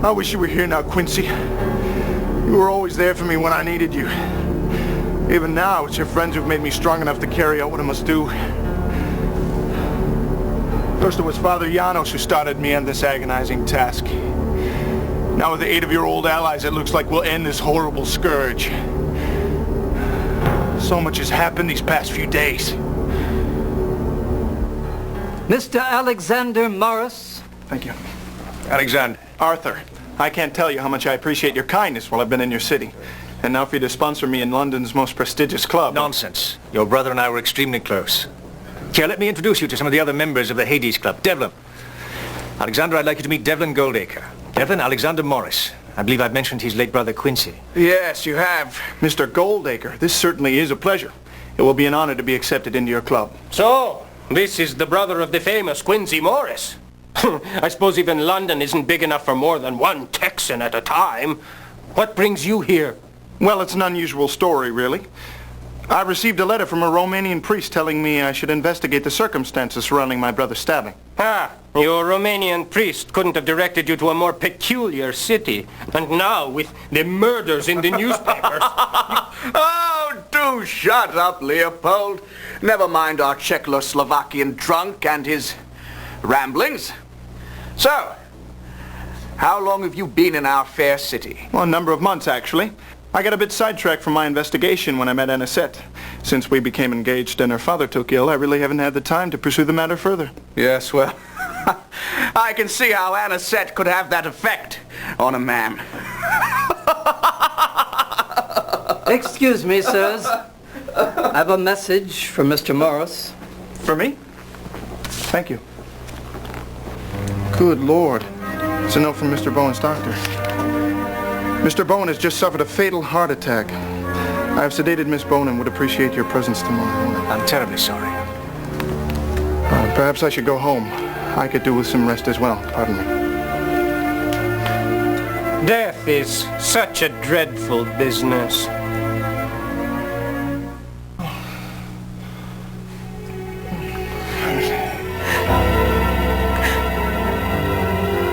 I wish you were here now, Quincy. You were always there for me when I needed you. Even now, it's your friends who've made me strong enough to carry out what I must do. First it was Father Janos who started me on this agonizing task. Now with the aid of your old allies, it looks like we'll end this horrible scourge. So much has happened these past few days. Mr. Alexander Morris. Thank you. Alexander. Arthur, I can't tell you how much I appreciate your kindness while I've been in your city. And now for you to sponsor me in London's most prestigious club. Nonsense. Your brother and I were extremely close. Here, let me introduce you to some of the other members of the Hades Club. Devlin. Alexander, I'd like you to meet Devlin Goldacre. Devlin Alexander Morris. I believe I've mentioned his late brother Quincy. Yes, you have. Mr. Goldacre, this certainly is a pleasure. It will be an honor to be accepted into your club. So, this is the brother of the famous Quincy Morris. I suppose even London isn't big enough for more than one Texan at a time. What brings you here? Well, it's an unusual story, really. I received a letter from a Romanian priest telling me I should investigate the circumstances surrounding my brother's stabbing. Ah, your Romanian priest couldn't have directed you to a more peculiar city. And now, with the murders in the newspapers... Oh, do shut up, Leopold. Never mind our Czechoslovakian drunk and his ramblings. So, how long have you been in our fair city? Well, a number of months, actually. I got a bit sidetracked from my investigation when I met Anisette. Since we became engaged and her father took ill, I really haven't had the time to pursue the matter further. Yes, well, I can see how Anisette could have that effect on a man. Excuse me, sirs. I have a message from Mr. Morris. For me? Thank you. Good Lord. It's a note from Mr. Bowen's doctor. Mr. Bowen has just suffered a fatal heart attack. I have sedated Miss Bowen and would appreciate your presence tomorrow morning. I'm terribly sorry. Perhaps I should go home. I could do with some rest as well. Pardon me. Death is such a dreadful business.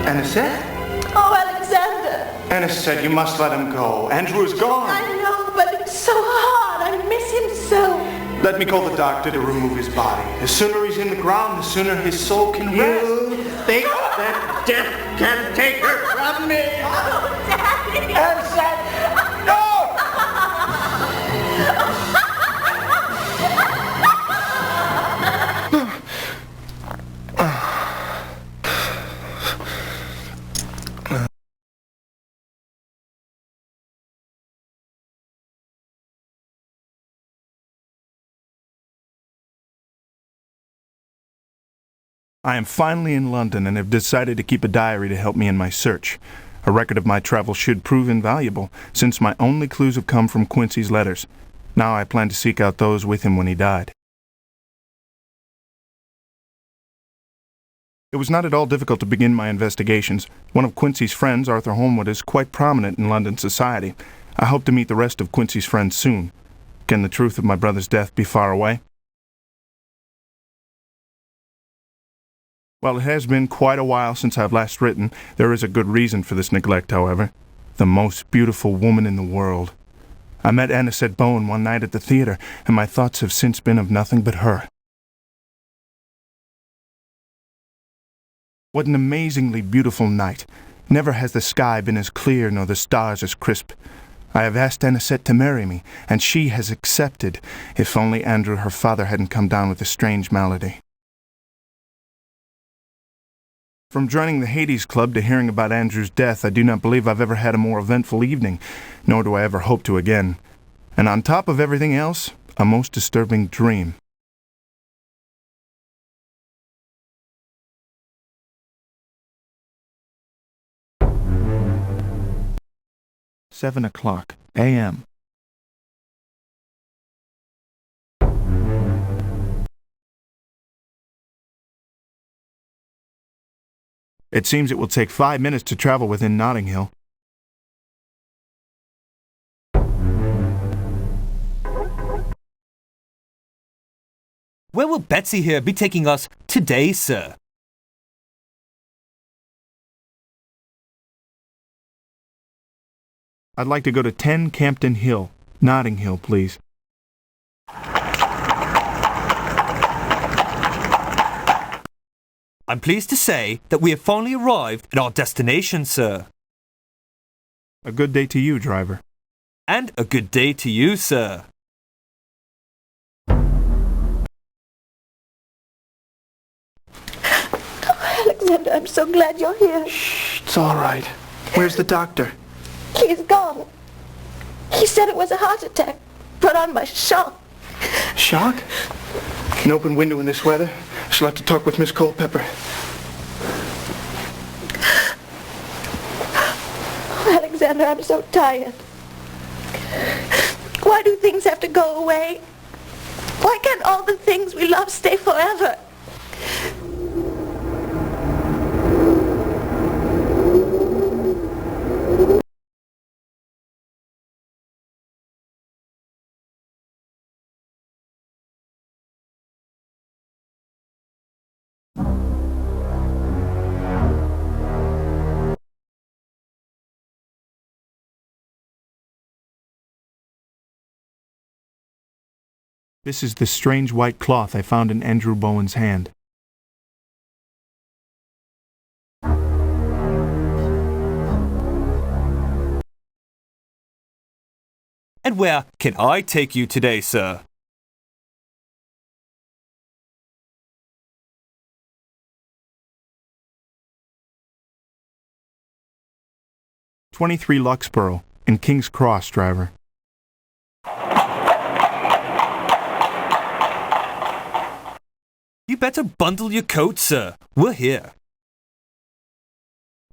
Anisette? Oh, Alexander! Anisette, you must let him go. Andrew is gone. I know, but it's so hard. I miss him so. Let me call the doctor to remove his body. The sooner he's in the ground, the sooner his soul can rest. You think that death can take her from me? Oh, Daddy! Anisette! No! I am finally in London and have decided to keep a diary to help me in my search. A record of my travels should prove invaluable, since my only clues have come from Quincy's letters. Now I plan to seek out those with him when he died. It was not at all difficult to begin my investigations. One of Quincy's friends, Arthur Holmwood, is quite prominent in London society. I hope to meet the rest of Quincy's friends soon. Can the truth of my brother's death be far away? While it has been quite a while since I've last written, there is a good reason for this neglect, however. The most beautiful woman in the world. I met Anisette Bowen one night at the theater, and my thoughts have since been of nothing but her. What an amazingly beautiful night. Never has the sky been as clear nor the stars as crisp. I have asked Anisette to marry me, and she has accepted, if only Andrew, her father, hadn't come down with a strange malady. From joining the Hades Club to hearing about Andrew's death, I do not believe I've ever had a more eventful evening, nor do I ever hope to again. And on top of everything else, a most disturbing dream. "7 o'clock a.m. It seems it will take 5 minutes to travel within Notting Hill. Where will Betsy here be taking us today, sir? I'd like to go to 10 Campden Hill, Notting Hill, please. I'm pleased to say that we have finally arrived at our destination, sir. A good day to you, driver. And a good day to you, sir. Alexander, I'm so glad you're here. Shh, it's all right. Where's the doctor? He's gone. He said it was a heart attack brought on by shock. Shock? An open window in this weather? Shall have to talk with Miss Culpepper. Oh, Alexander, I'm so tired. Why do things have to go away? Why can't all the things we love stay forever? This is the strange white cloth I found in Andrew Bowen's hand. And where can I take you today, sir? "23 Luxborough, in King's Cross, driver." You better bundle your coat, sir. We're here.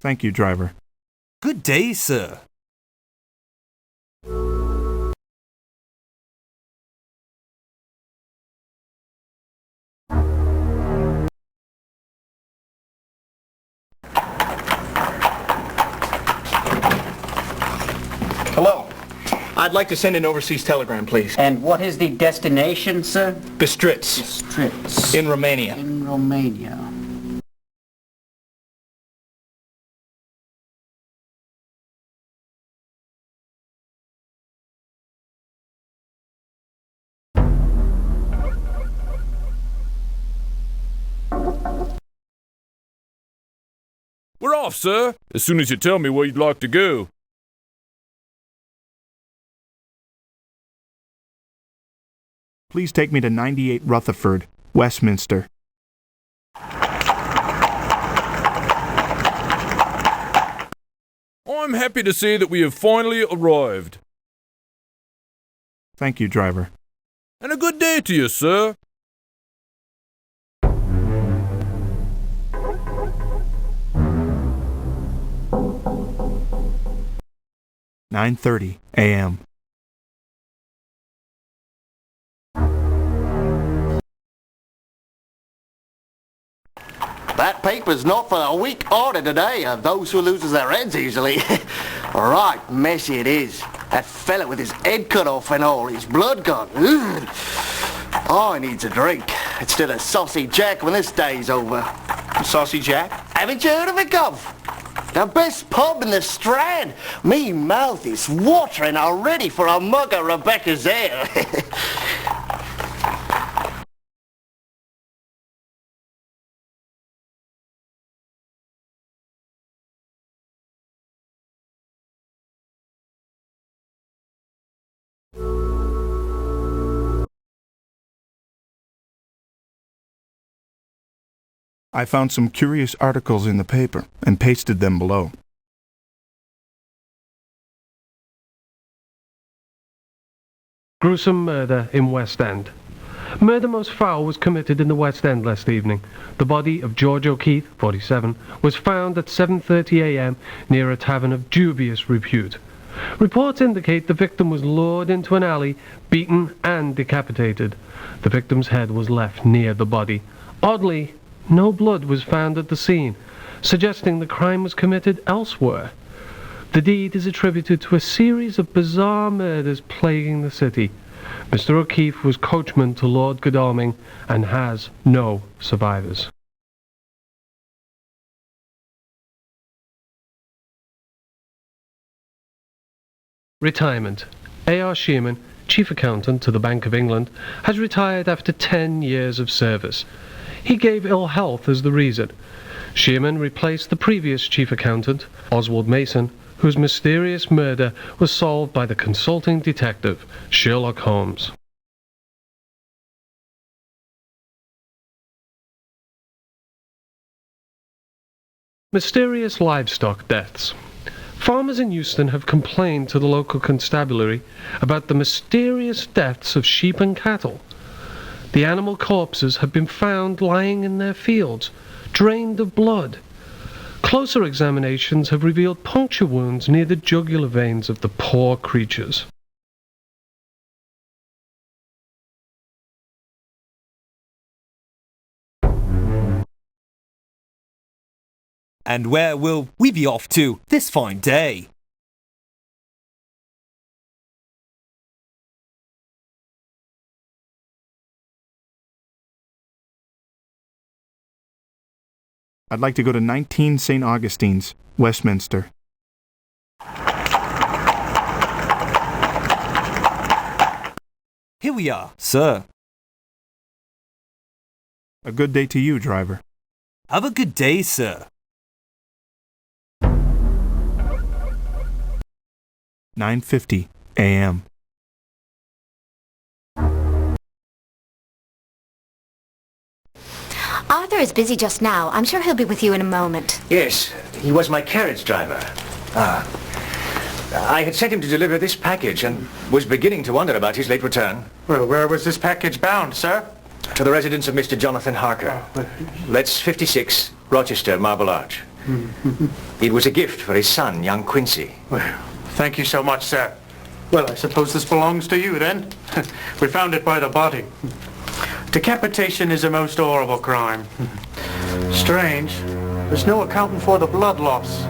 Thank you, driver. Good day, sir. Hello. I'd like to send an overseas telegram, please. And what is the destination, sir? Bistritz, Bistritz. in Romania. In Romania. We're off, sir, as soon as you tell me where you'd like to go. Please take me to 98 Rutherford, Westminster. I'm happy to say that we have finally arrived. Thank you, driver. And a good day to you, sir. "9:30 a.m. That paper's not for a weak order today, those who loses their heads easily. Right, messy it is. That fella with his head cut off and all, his blood gone. Ugh. I needs a drink instead of Saucy Jack when this day's over. Saucy Jack? Haven't you heard of it, Gov? The best pub in the Strand. Me mouth is watering already for a mug of Rebecca's ale. I found some curious articles in the paper and pasted them below. Gruesome murder in West End. Murder most foul was committed in the West End last evening. The body of George O'Keefe, 47, was found at 7:30 a.m. near a tavern of dubious repute. Reports indicate the victim was lured into an alley, beaten and decapitated. The victim's head was left near the body. Oddly, no blood was found at the scene, suggesting the crime was committed elsewhere. The deed is attributed to a series of bizarre murders plaguing the city. Mr. O'Keefe was coachman to Lord Godalming and has no survivors. Retirement. A.R. Shearman, Chief Accountant to the Bank of England, has retired after 10 years of service. He gave ill health as the reason. Shearman replaced the previous Chief Accountant, Oswald Mason, whose mysterious murder was solved by the consulting detective, Sherlock Holmes. Mysterious livestock deaths. Farmers in Euston have complained to the local constabulary about the mysterious deaths of sheep and cattle. The animal corpses have been found lying in their fields, drained of blood. Closer examinations have revealed puncture wounds near the jugular veins of the poor creatures. And where will we be off to this fine day? I'd like to go to 19 St. Augustine's, Westminster. Here we are, sir. A good day to you, driver. Have a good day, sir. 9:50 a.m. Arthur is busy just now. I'm sure he'll be with you in a moment. Yes, he was my carriage driver. I had sent him to deliver this package and was beginning to wonder about his late return. Well, where was this package bound, sir? To the residence of Mr. Jonathan Harker. Let's 56, Rochester, Marble Arch. It was a gift for his son, young Quincy. Well, thank you so much, sir. Well, I suppose this belongs to you, then. We found it by the body. Decapitation is a most horrible crime. Strange. There's no accounting for the blood loss.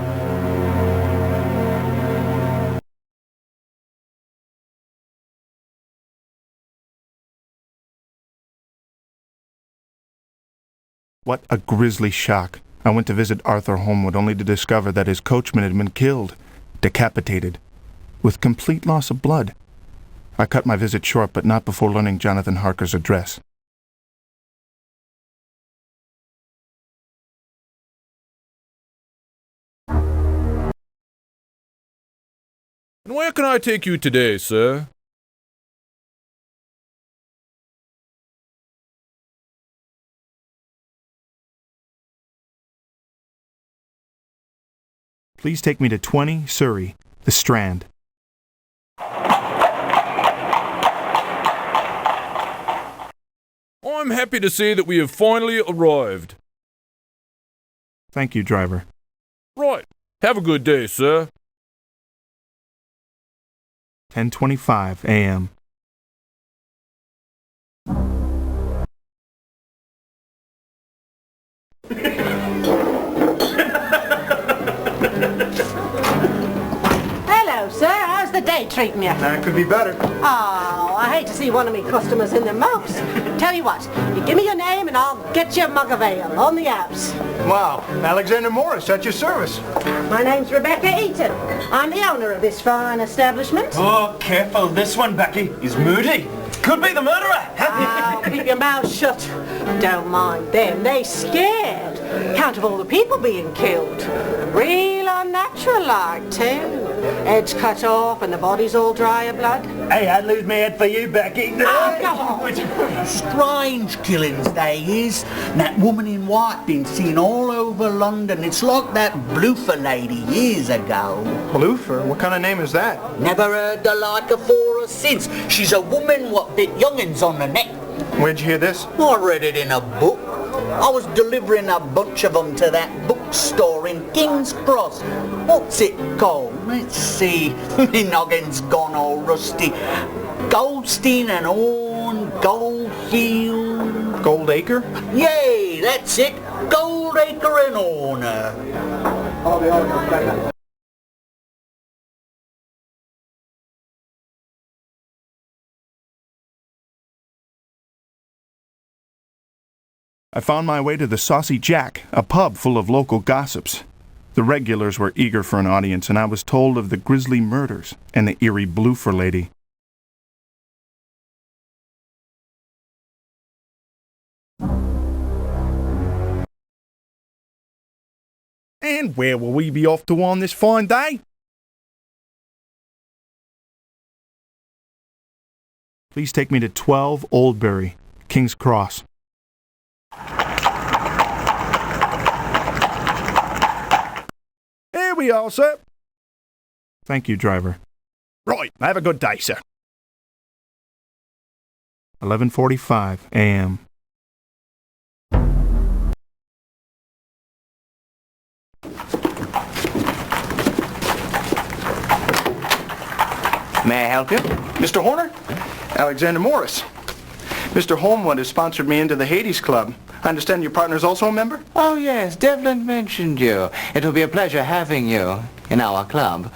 What a grisly shock. I went to visit Arthur Holmwood only to discover that his coachman had been killed, decapitated, with complete loss of blood. I cut my visit short, but not before learning Jonathan Harker's address. And where can I take you today, sir? Please take me to 20 Surrey, the Strand. I'm happy to say that we have finally arrived. Thank you, driver. Right. Have a good day, sir. 10:25 a.m. Hello, sir. How's the day treating you? That could be better. Oh, I hate to see one of me customers in the mopes. Tell you what, you give me your name and I'll get you a mug of ale on the house. Wow, Alexander Morris at your service. My name's Rebecca Eaton. I'm the owner of this fine establishment. Oh, careful. This one, Becky, is moody. Could be the murderer. Oh, keep your mouth shut. Don't mind them. They scared. Count of all the people being killed. Real unnatural like, too. Heads cut off and the bodies all dry of blood. Hey, I'd lose my head for you, Becky. Oh, come on. Strange killings, they is. That woman in white been seen all over London. It's like that Bloofer lady years ago. Bloofer? What kind of name is that? Never heard the like afore or since. She's a woman what bit young'uns on the neck. Where'd you hear this? I read it in a book. I was delivering a bunch of them to that bookstore in King's Cross. What's it called? Let's see. My noggin's gone all rusty. Goldstein and Horn, Goldfield... Goldacre? Yay, that's it. Goldacre and Horner. I found my way to the Saucy Jack, a pub full of local gossips. The regulars were eager for an audience, and I was told of the grisly murders and the eerie bloofer lady. And where will we be off to on this fine day? Please take me to 12 Oldbury, King's Cross. Here we are, sir. Thank you, driver. Right, have a good day, sir. 11:45 a.m. May I help you? Mr. Horner? Alexander Morris. Mr. Holmwood has sponsored me into the Hades Club. I understand your partner's also a member? Oh, yes. Devlin mentioned you. It will be a pleasure having you in our club.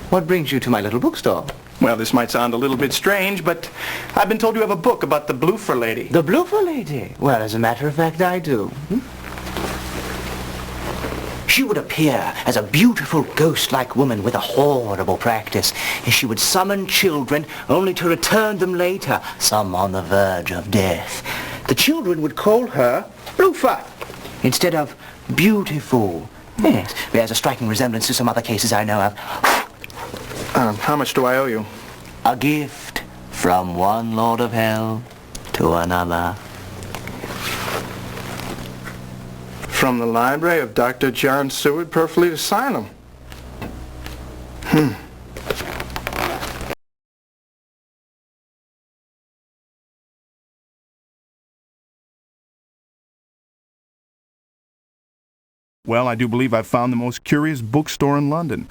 What brings you to my little bookstore? Well, this might sound a little bit strange, but I've been told you have a book about the bloofer lady. The bloofer lady? Well, as a matter of fact, I do. She would appear as a beautiful ghost-like woman with a horrible practice. She would summon children only to return them later, some on the verge of death. The children would call her Bloofer instead of Beautiful. Yes, bears a striking resemblance to some other cases I know of. How much do I owe you? A gift from one Lord of Hell to another. From the library of Dr. John Seward, Perfleet Asylum. Well, I do believe I've found the most curious bookstore in London.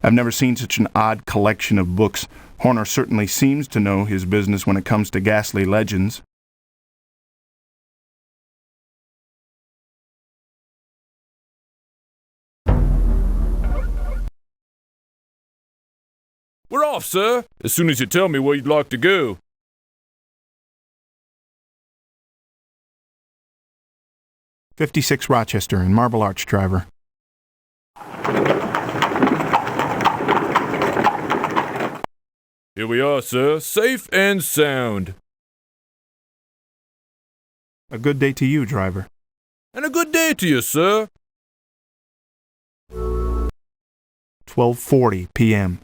I've never seen such an odd collection of books. Horner certainly seems to know his business when it comes to ghastly legends. We're off, sir, as soon as you tell me where you'd like to go. "56 Rochester in Marble Arch, driver." Here we are, sir, safe and sound. A good day to you, driver. And a good day to you, sir. 12:40 p.m.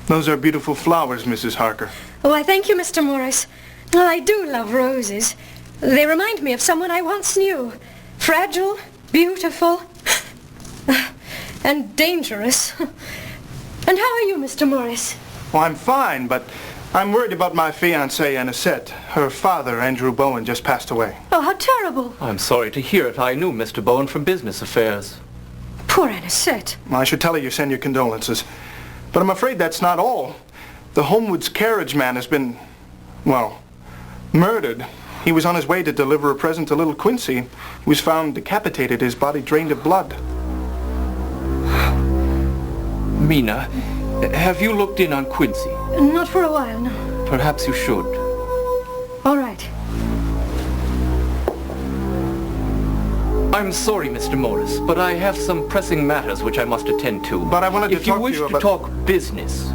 Those are beautiful flowers, Mrs. Harker. Why, thank you, Mr. Morris. I do love roses. They remind me of someone I once knew. Fragile, beautiful, and dangerous. And how are you, Mr. Morris? Well, I'm fine, but I'm worried about my fiancée, Anisette. Her father, Andrew Bowen, just passed away. Oh, how terrible. I'm sorry to hear it. I knew Mr. Bowen from business affairs. Poor Anisette. Well, I should tell her you send your condolences. But I'm afraid that's not all. The Homewood's carriage man has been, well, murdered. He was on his way to deliver a present to little Quincy. He was found decapitated, his body drained of blood. Mina, have you looked in on Quincy? Not for a while, no. Perhaps you should. All right. I'm sorry, Mr. Morris, but I have some pressing matters which I must attend to. But I wanted to talk to you about... If you wish to talk business,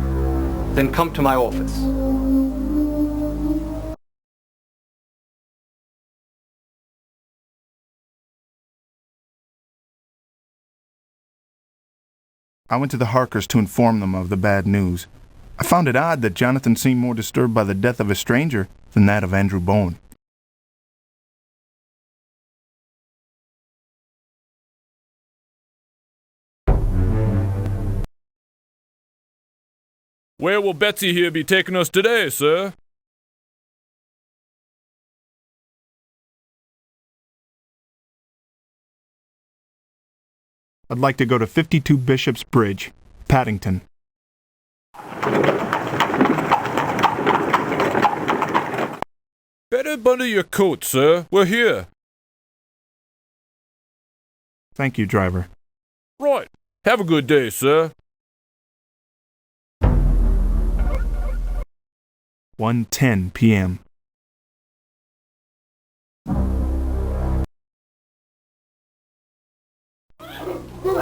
then come to my office. I went to the Harkers to inform them of the bad news. I found it odd that Jonathan seemed more disturbed by the death of a stranger than that of Andrew Bowen. Where will Betsy here be taking us today, sir? I'd like to go to 52 Bishop's Bridge, Paddington. Better bundle your coat, sir. We're here. Thank you, driver. Right. Have a good day, sir. 1:10 p.m.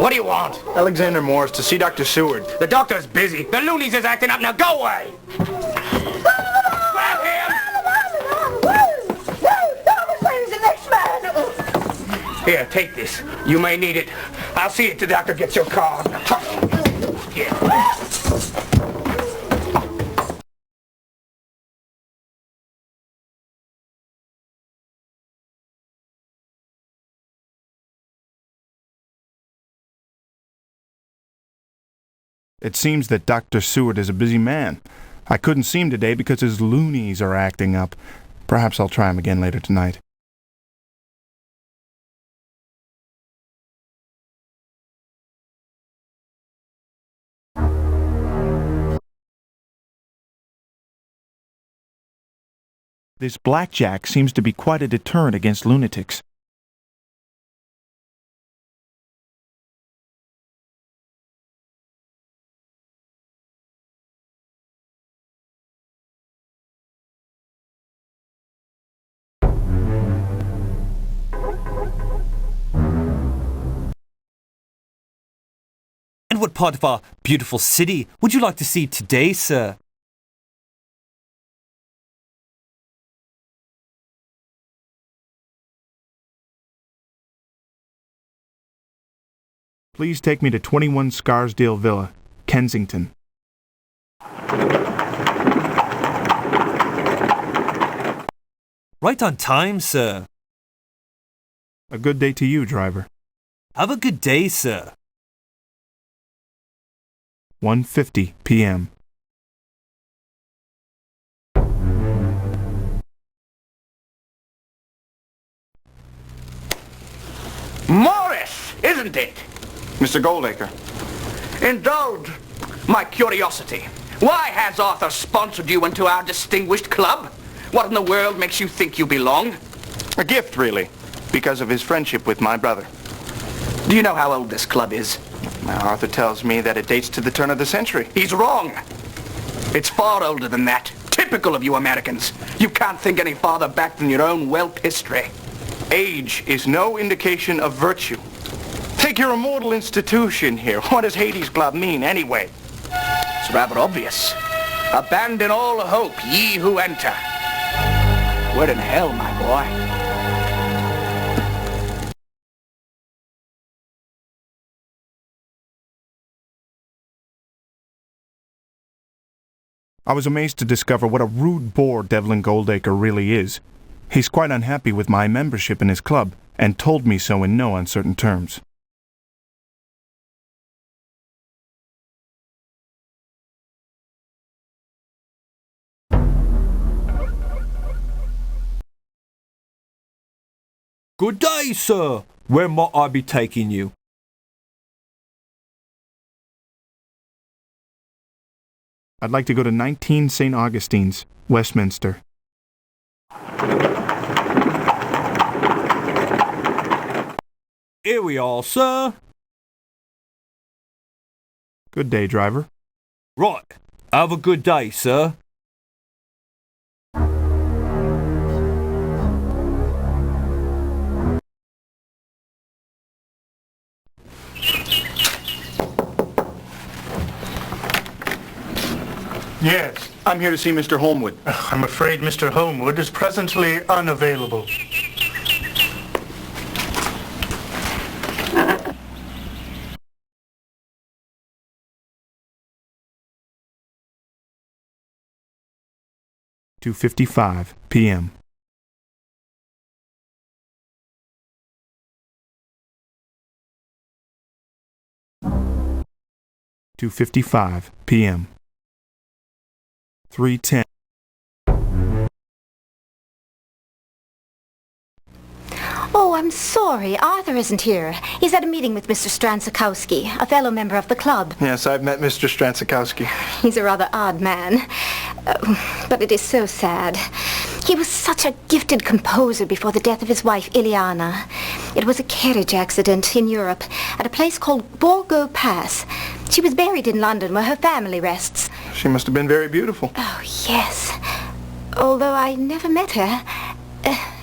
What do you want? Alexander Morris to see Dr. Seward. The doctor's busy. The loonies is acting up. Now go away! Grab him! Here, take this. You may need it. I'll see if the doctor gets your card. Here. It seems that Dr. Seward is a busy man. I couldn't see him today because his loonies are acting up. Perhaps I'll try him again later tonight. This blackjack seems to be quite a deterrent against lunatics. And what part of our beautiful city would you like to see today, sir? Please take me to 21 Scarsdale Villa, Kensington. Right on time, sir. A good day to you, driver. Have a good day, sir. 1:50 p.m. Morris, isn't it? Mr. Goldacre. Indulge my curiosity. Why has Arthur sponsored you into our distinguished club? What in the world makes you think you belong? A gift, really, because of his friendship with my brother. Do you know how old this club is? Now, Arthur tells me that it dates to the turn of the century. He's wrong. It's far older than that. Typical of you Americans. You can't think any farther back than your own whelp history. Age is no indication of virtue. Take your immortal institution here. What does Hades Club mean, anyway? It's rather obvious. Abandon all hope, ye who enter. We're in hell, my boy. I was amazed to discover what a rude bore Devlin Goldacre really is. He's quite unhappy with my membership in his club, and told me so in no uncertain terms. Good day, sir. Where might I be taking you? I'd like to go to 19 St. Augustine's, Westminster. Here we are, sir. Good day, driver. Right. Have a good day, sir. Yes. I'm here to see Mr. Holmwood. I'm afraid Mr. Holmwood is presently unavailable. (2:55 p.m.) (2:55 p.m.) 3:10. Oh, I'm sorry. Arthur isn't here. He's at a meeting with Mr. Stransakowski, a fellow member of the club. Yes, I've met Mr. Stransakowski. He's a rather odd man. But it is so sad. He was such a gifted composer before the death of his wife, Iliana. It was a carriage accident in Europe at a place called Borgo Pass. She was buried in London where her family rests. She must have been very beautiful. Oh, yes. Although I never met her.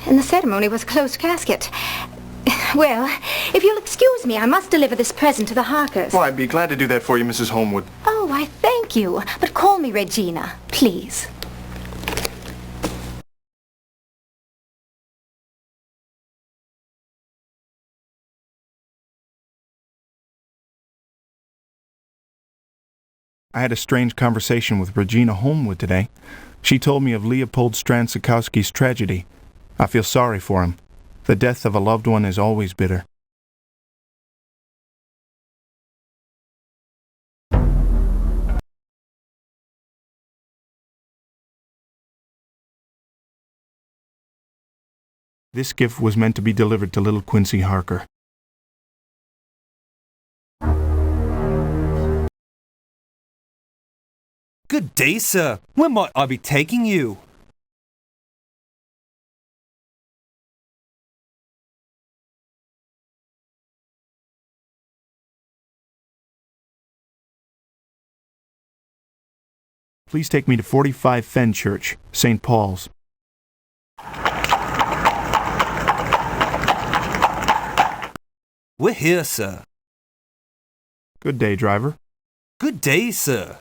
And the ceremony was a closed casket. Well, If you'll excuse me, I must deliver this present to the Harkers. Well, I'd be glad to do that for you, Mrs. Holmwood. Oh, I thank you. But call me Regina, please. I had a strange conversation with Regina Holmwood today. She told me of Leopold Strand-Sikowski's tragedy. I feel sorry for him. The death of a loved one is always bitter. This gift was meant to be delivered to little Quincy Harker. Good day, sir. Where might I be taking you? Please take me to 45 Fenchurch, St. Paul's. We're here, sir. Good day, driver. Good day, sir.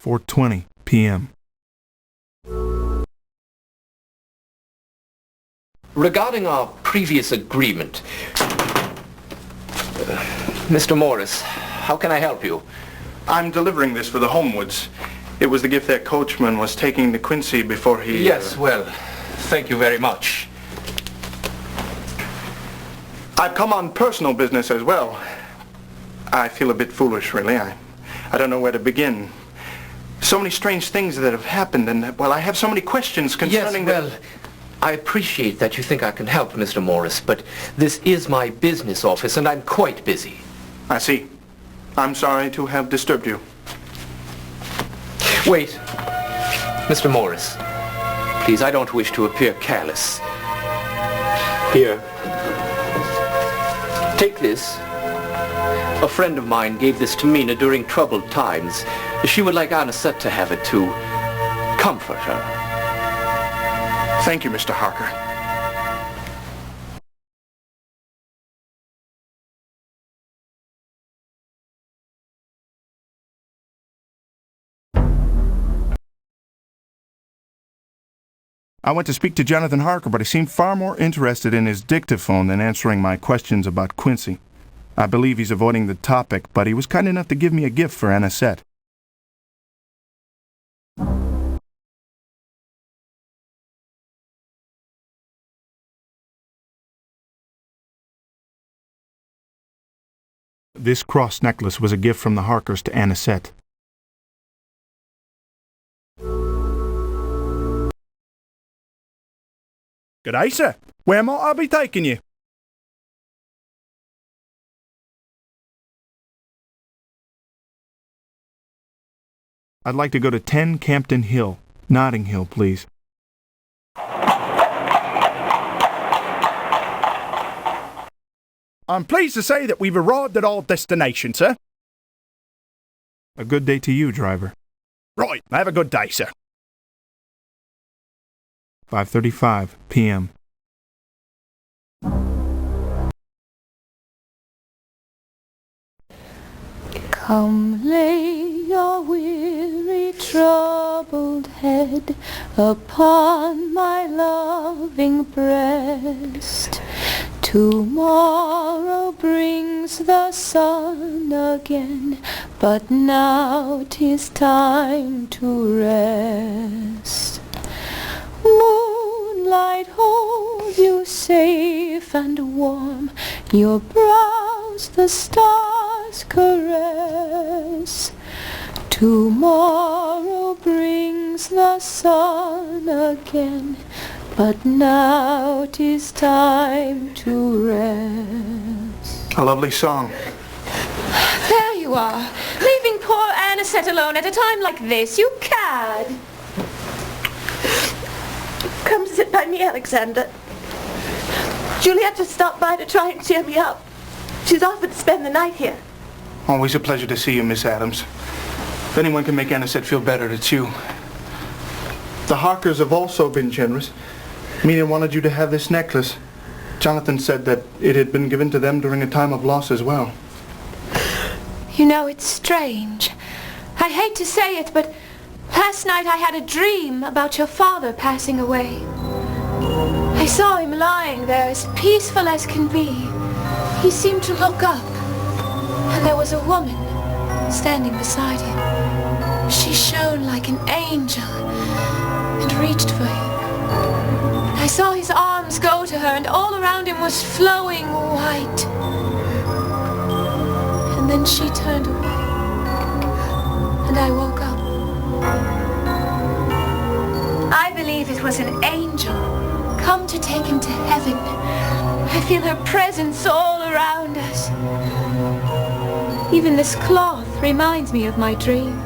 4:20 p.m. Regarding our previous agreement, Mr. Morris, how can I help you? I'm delivering this for the Holmwoods. It was the gift that coachman was taking to Quincy before he... Yes, well, thank you very much. I've come on personal business as well. I feel a bit foolish, really. I don't know where to begin. So many strange things that have happened, and, well, I have so many questions concerning... Yes, well, I appreciate that you think I can help, Mr. Morris, but this is my business office, and I'm quite busy. I see. I'm sorry to have disturbed you. Wait. Mr. Morris, please, I don't wish to appear careless. Here. Take this. A friend of mine gave this to Mina during troubled times. She would like Anisette to have it to comfort her. Thank you, Mr. Harker. I went to speak to Jonathan Harker, but he seemed far more interested in his dictaphone than answering my questions about Quincy. I believe he's avoiding the topic, but he was kind enough to give me a gift for Anisette. This cross necklace was a gift from the Harkers to Anisette. Good day, sir. Where might I be taking you? I'd like to go to 10 Campden Hill, Notting Hill, please. I'm pleased to say that we've arrived at our destination, sir. A good day to you, driver. Right, have a good day, sir. 5:35 p.m. Come lay your weary, troubled head upon my loving breast. Tomorrow brings the sun again, but now 'tis time to rest. Moonlight hold you safe and warm, your brows the stars caress. Tomorrow brings the sun again, but now 'tis time to rest. A lovely song. There you are, leaving poor Anisette alone at a time like this, you cad! Come sit by me, Alexander. Juliet just stopped by to try and cheer me up. She's offered to spend the night here. Always a pleasure to see you, Miss Adams. If anyone can make Anisette feel better, it's you. The Harkers have also been generous. Mina wanted you to have this necklace, Jonathan said that it had been given to them during a time of loss as well. You know, it's strange. I hate to say it, but last night I had a dream about your father passing away. I saw him lying there as peaceful as can be. He seemed to look up, and there was a woman standing beside him. She shone like an angel and reached for him. I saw his arms go to her, and all around him was flowing white. And then she turned away, and I woke up. I believe it was an angel come to take him to heaven. I feel her presence all around us. Even this cloth reminds me of my dream.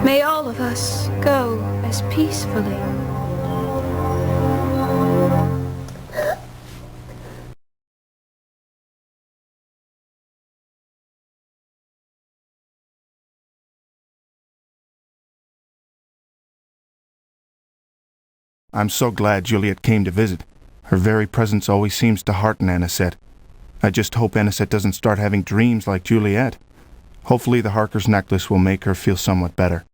May all of us go as peacefully. I'm so glad Juliet came to visit. Her very presence always seems to hearten Anisette. I just hope Anisette doesn't start having dreams like Juliet. Hopefully the Harker's necklace will make her feel somewhat better.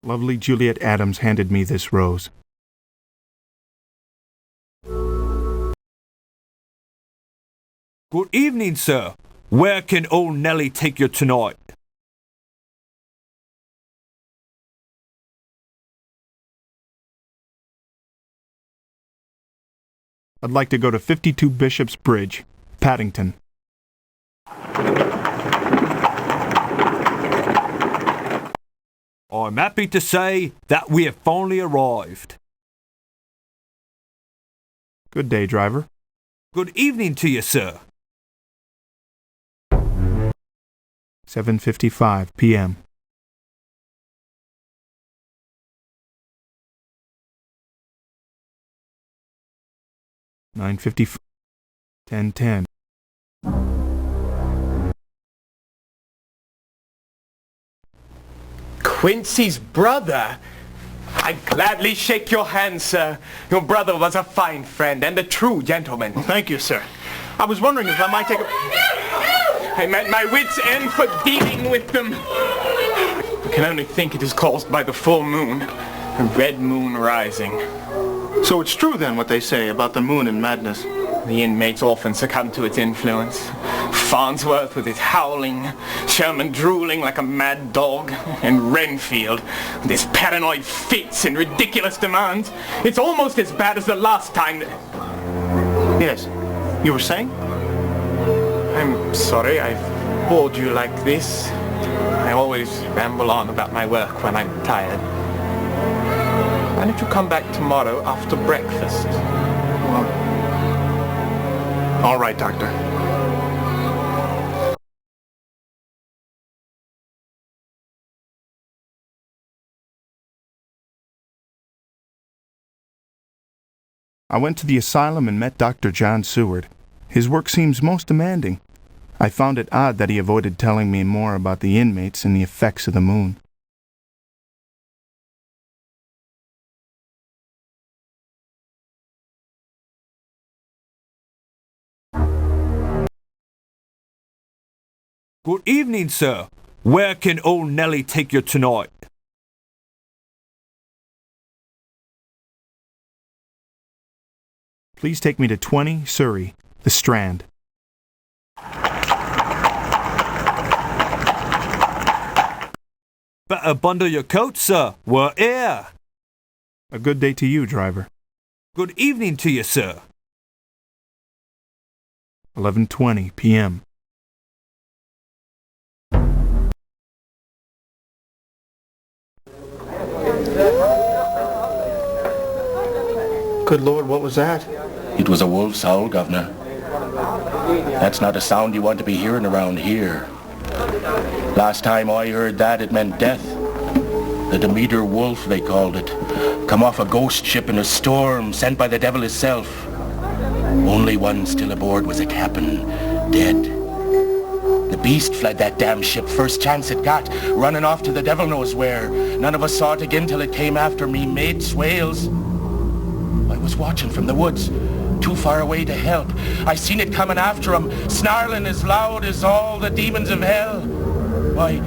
Lovely Juliet Adams handed me this rose. Good evening, sir. Where can old Nellie take you tonight? I'd like to go to 52 Bishop's Bridge, Paddington. I'm happy to say that we have finally arrived. Good day, driver. Good evening to you, sir. 7:55 p.m. $9:55. 10:10. Quincy's brother? I'd gladly shake your hand, sir. Your brother was a fine friend and a true gentleman. Thank you, sir. I was wondering if I might take a... I'm at my wit's end for dealing with them. I can only think it is caused by the full moon. A red moon rising. So it's true then what they say about the moon and madness. The inmates often succumb to its influence. Farnsworth with his howling, Sherman drooling like a mad dog, and Renfield with his paranoid fits and ridiculous demands. It's almost as bad as the last time that... Yes. You were saying? I'm sorry I've bored you like this. I always ramble on about my work when I'm tired. Why don't you come back tomorrow after breakfast? All right, Doctor. I went to the asylum and met Dr. John Seward. His work seems most demanding. I found it odd that he avoided telling me more about the inmates and the effects of the moon. Good evening, sir. Where can old Nellie take you tonight? Please take me to 20 Surrey, the Strand. Better bundle your coat, sir. We're here. A good day to you, driver. Good evening to you, sir. 11:20 p.m. Good Lord, what was that? It was a wolf's howl, Governor. That's not a sound you want to be hearing around here. Last time I heard that, it meant death. The Demeter Wolf, they called it. Come off a ghost ship in a storm, sent by the devil himself. Only one still aboard was a captain, dead. The beast fled that damn ship first chance it got, running off to the devil knows where. None of us saw it again till it came after me mate's whales. I was watching from the woods, too far away to help. I seen it coming after him, snarling as loud as all the demons of hell. My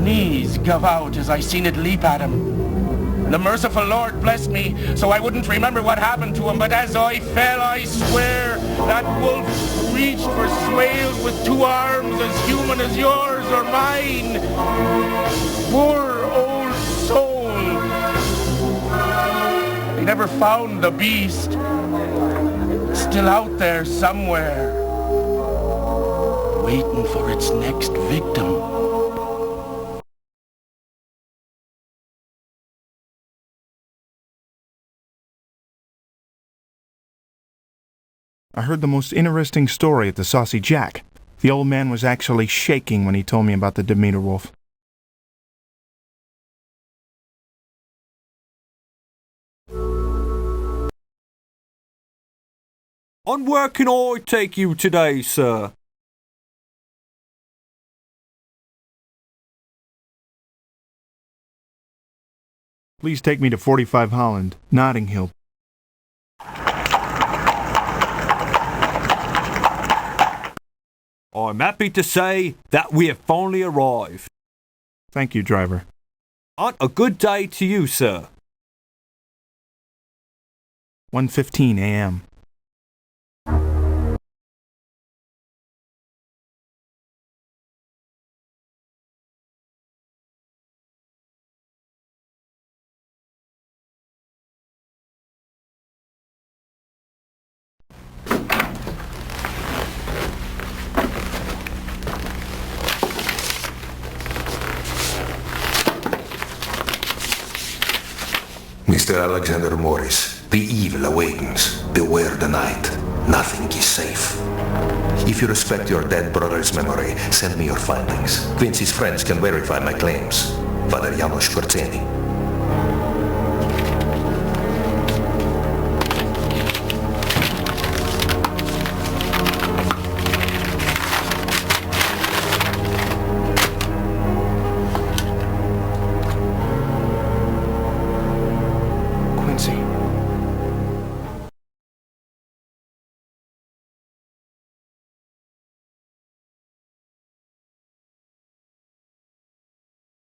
knees gave out as I seen it leap at him. The merciful Lord blessed me, so I wouldn't remember what happened to him, but as I fell, I swear, that wolf reached for swales with 2 arms as human as yours or mine. Poor old soul. They never found the beast. Still out there somewhere, waiting for its next victim. I heard the most interesting story at the Saucy Jack. The old man was actually shaking when he told me about the Demeter Wolf. On where can I take you today, sir? Please take me to 45 Holland, Notting Hill. I'm happy to say that we have finally arrived. Thank you, driver. On a good day to you, sir. 1:15 a.m. Mr. Alexander Morris, the evil awakens. Beware the night. Nothing is safe. If you respect your dead brother's memory, send me your findings. Quincy's friends can verify my claims. Father Janusz Korczeni.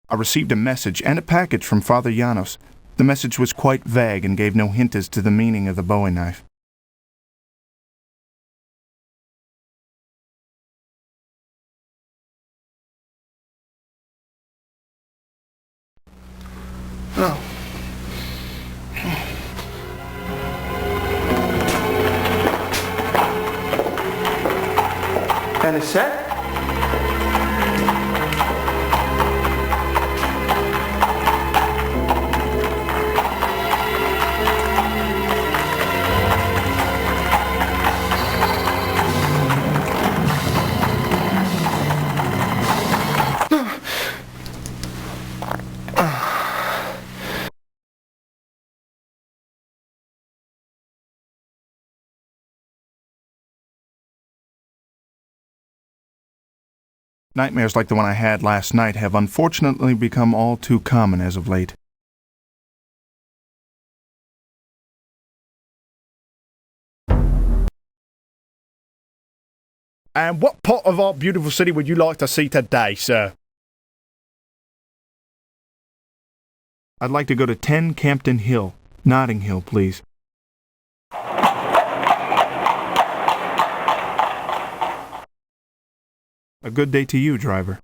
I received a message and a package from Father Janos. The message was quite vague and gave no hint as to the meaning of the Bowie knife. Oh. And it's set? Nightmares like the one I had last night have unfortunately become all too common as of late. And what part of our beautiful city would you like to see today, sir? I'd like to go to 10 Campden Hill, Notting Hill, please. A good day to you, driver.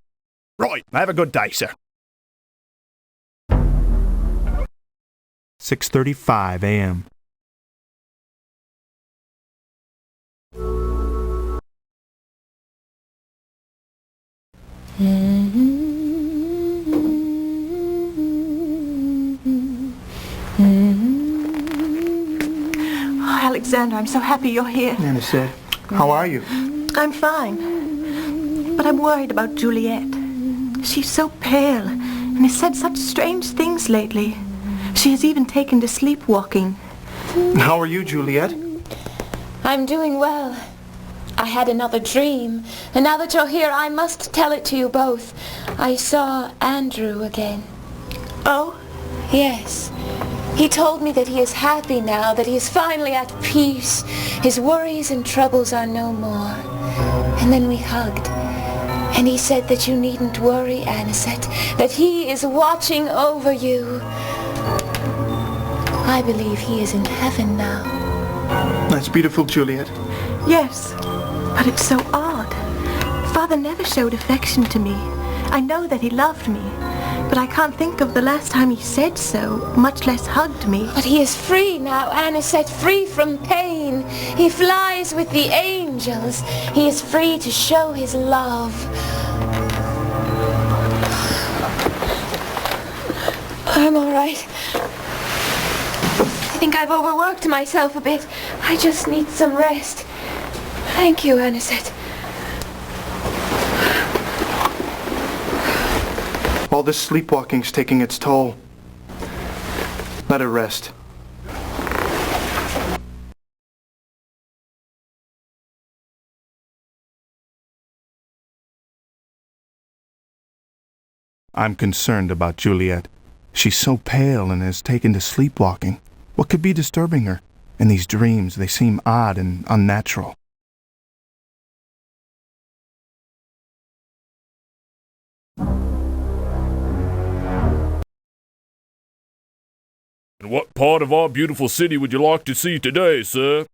Right, have a good day, sir. 6:35 a.m. Oh, Alexander, I'm so happy you're here. Nana said, how are you? I'm fine. But I'm worried about Juliet. She's so pale and has said such strange things lately. She has even taken to sleepwalking. How are you, Juliet? I'm doing well. I had another dream, and now that you're here, I must tell it to you both. I saw Andrew again. Oh? Yes. He told me that he is happy now, that he is finally at peace. His worries and troubles are no more. And then we hugged. And he said that you needn't worry, Anisette, that he is watching over you. I believe he is in heaven now. That's beautiful, Juliet. Yes, but it's so odd. Father never showed affection to me. I know that he loved me, but I can't think of the last time he said so, much less hugged me. But he is free now, Anisette, free from pain. He flies with the angels. He is free to show his love. I'm all right. I think I've overworked myself a bit. I just need some rest. Thank you, Anisette. All this sleepwalking's taking its toll. Let her rest. I'm concerned about Juliet. She's so pale and has taken to sleepwalking. What could be disturbing her? And these dreams, they seem odd and unnatural. And what part of our beautiful city would you like to see today, sir?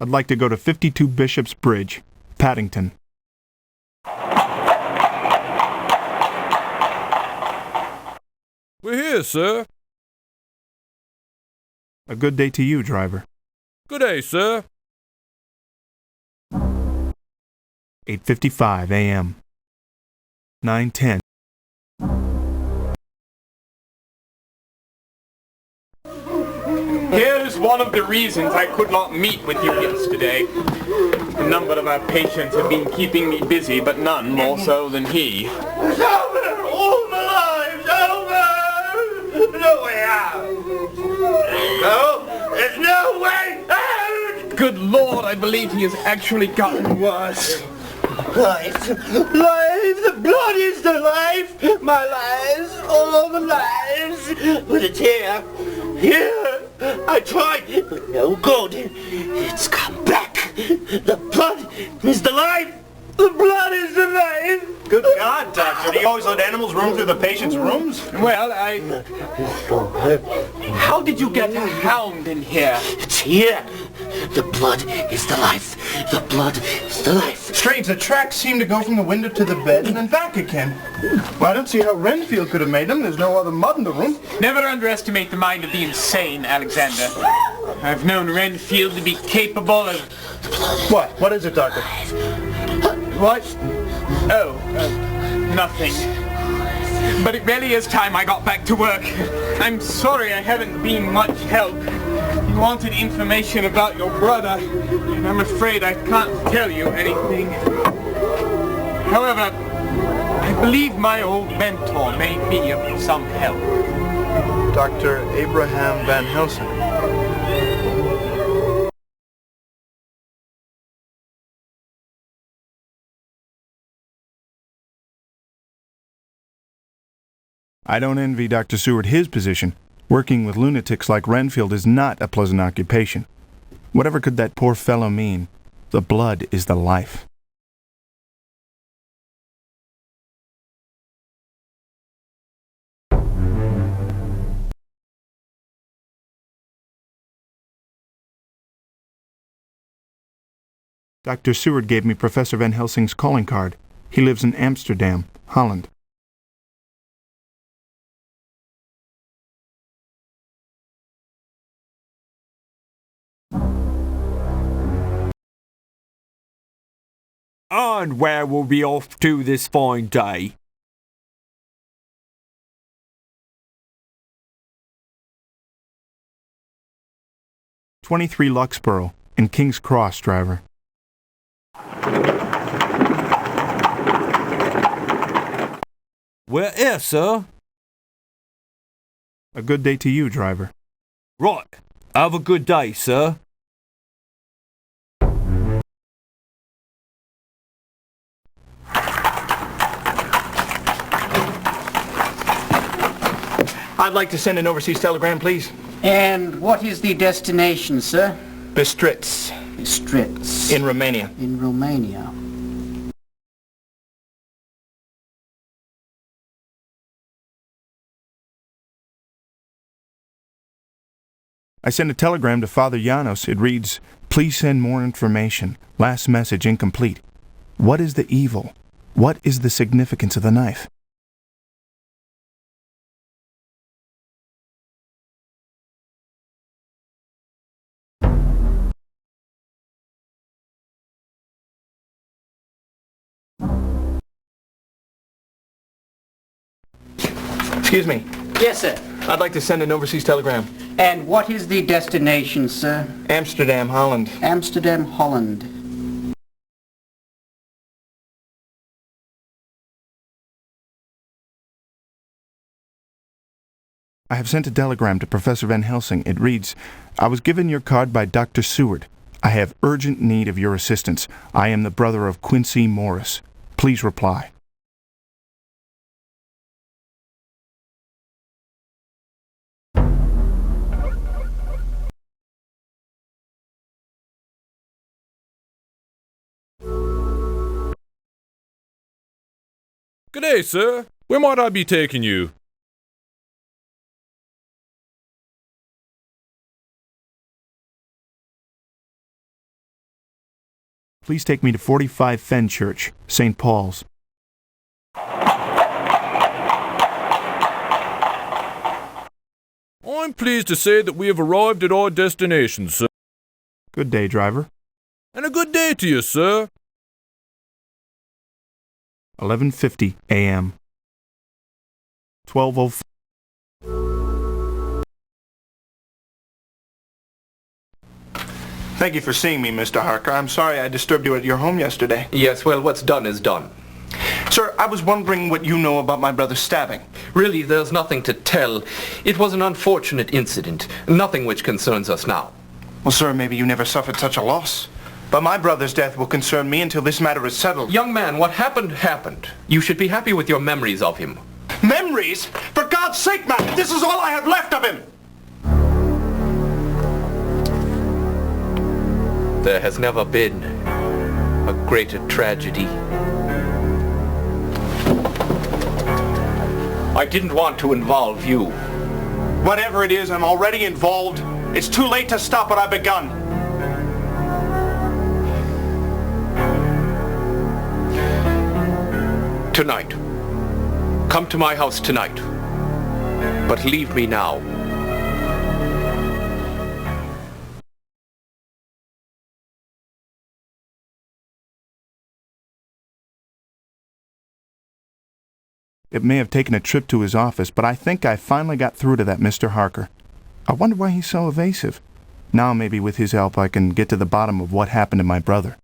I'd like to go to 52 Bishop's Bridge, Paddington. We're here, sir. A good day to you, driver. Good day, sir. 8:55 a.m. 9:10. Here's one of the reasons I could not meet with you yesterday. A number of our patients have been keeping me busy, but none more so than he. It's over! All my lives over! No way out! No! There's no way out! Good Lord, I believe he has actually gotten worse. Life! Life! The blood is the life! My lives! All the lives! But it's here! Here! I tried! No good! It's come back! The blood is the life! The blood is the life! Good God, Doctor, do you always let animals roam through the patient's rooms? Well, How did you get a hound in here? It's here! The blood is the life! The blood is the life! Strange, the tracks seem to go from the window to the bed and then back again. Well, I don't see how Renfield could have made them. There's no other mud in the room. Never underestimate the mind of the insane, Alexander. I've known Renfield to be capable of... What? What is it, Doctor? What? Oh, nothing. But it really is time I got back to work. I'm sorry I haven't been much help. You wanted information about your brother, and I'm afraid I can't tell you anything. However, I believe my old mentor may be of some help. Dr. Abraham Van Helsing. I don't envy Dr. Seward his position. Working with lunatics like Renfield is not a pleasant occupation. Whatever could that poor fellow mean? The blood is the life. Dr. Seward gave me Professor Van Helsing's calling card. He lives in Amsterdam, Holland. And where will we off to this fine day? 23 Luxborough, in King's Cross, driver. We're here, sir. A good day to you, driver. Right. Have a good day, sir. I'd like to send an overseas telegram, please. And what is the destination, sir? Bistritz. Bistritz. In Romania. In Romania. I sent a telegram to Father Janos. It reads, "Please send more information. Last message incomplete. What is the evil? What is the significance of the knife?" Excuse me. Yes, sir. I'd like to send an overseas telegram. And what is the destination, sir? Amsterdam, Holland. Amsterdam, Holland. I have sent a telegram to Professor Van Helsing. It reads, "I was given your card by Dr. Seward. I have urgent need of your assistance. I am the brother of Quincy Morris. Please reply." Good day, sir. Where might I be taking you? Please take me to 45 Fenchurch, St. Paul's. I'm pleased to say that we have arrived at our destination, sir. Good day, driver. And a good day to you, sir. 11:50 a.m. 12:05. Thank you for seeing me, Mr. Harker. I'm sorry I disturbed you at your home yesterday. Yes, well, what's done is done. Sir, I was wondering what you know about my brother's stabbing. Really, there's nothing to tell. It was an unfortunate incident. Nothing which concerns us now. Well, sir, maybe you never suffered such a loss. But my brother's death will concern me until this matter is settled. Young man, what happened, happened. You should be happy with your memories of him. Memories? For God's sake, man, this is all I have left of him! There has never been a greater tragedy. I didn't want to involve you. Whatever it is, I'm already involved. It's too late to stop what I've begun. Tonight. Come to my house tonight. But leave me now. It may have taken a trip to his office, but I think I finally got through to that Mr. Harker. I wonder why he's so evasive. Now maybe with his help I can get to the bottom of what happened to my brother.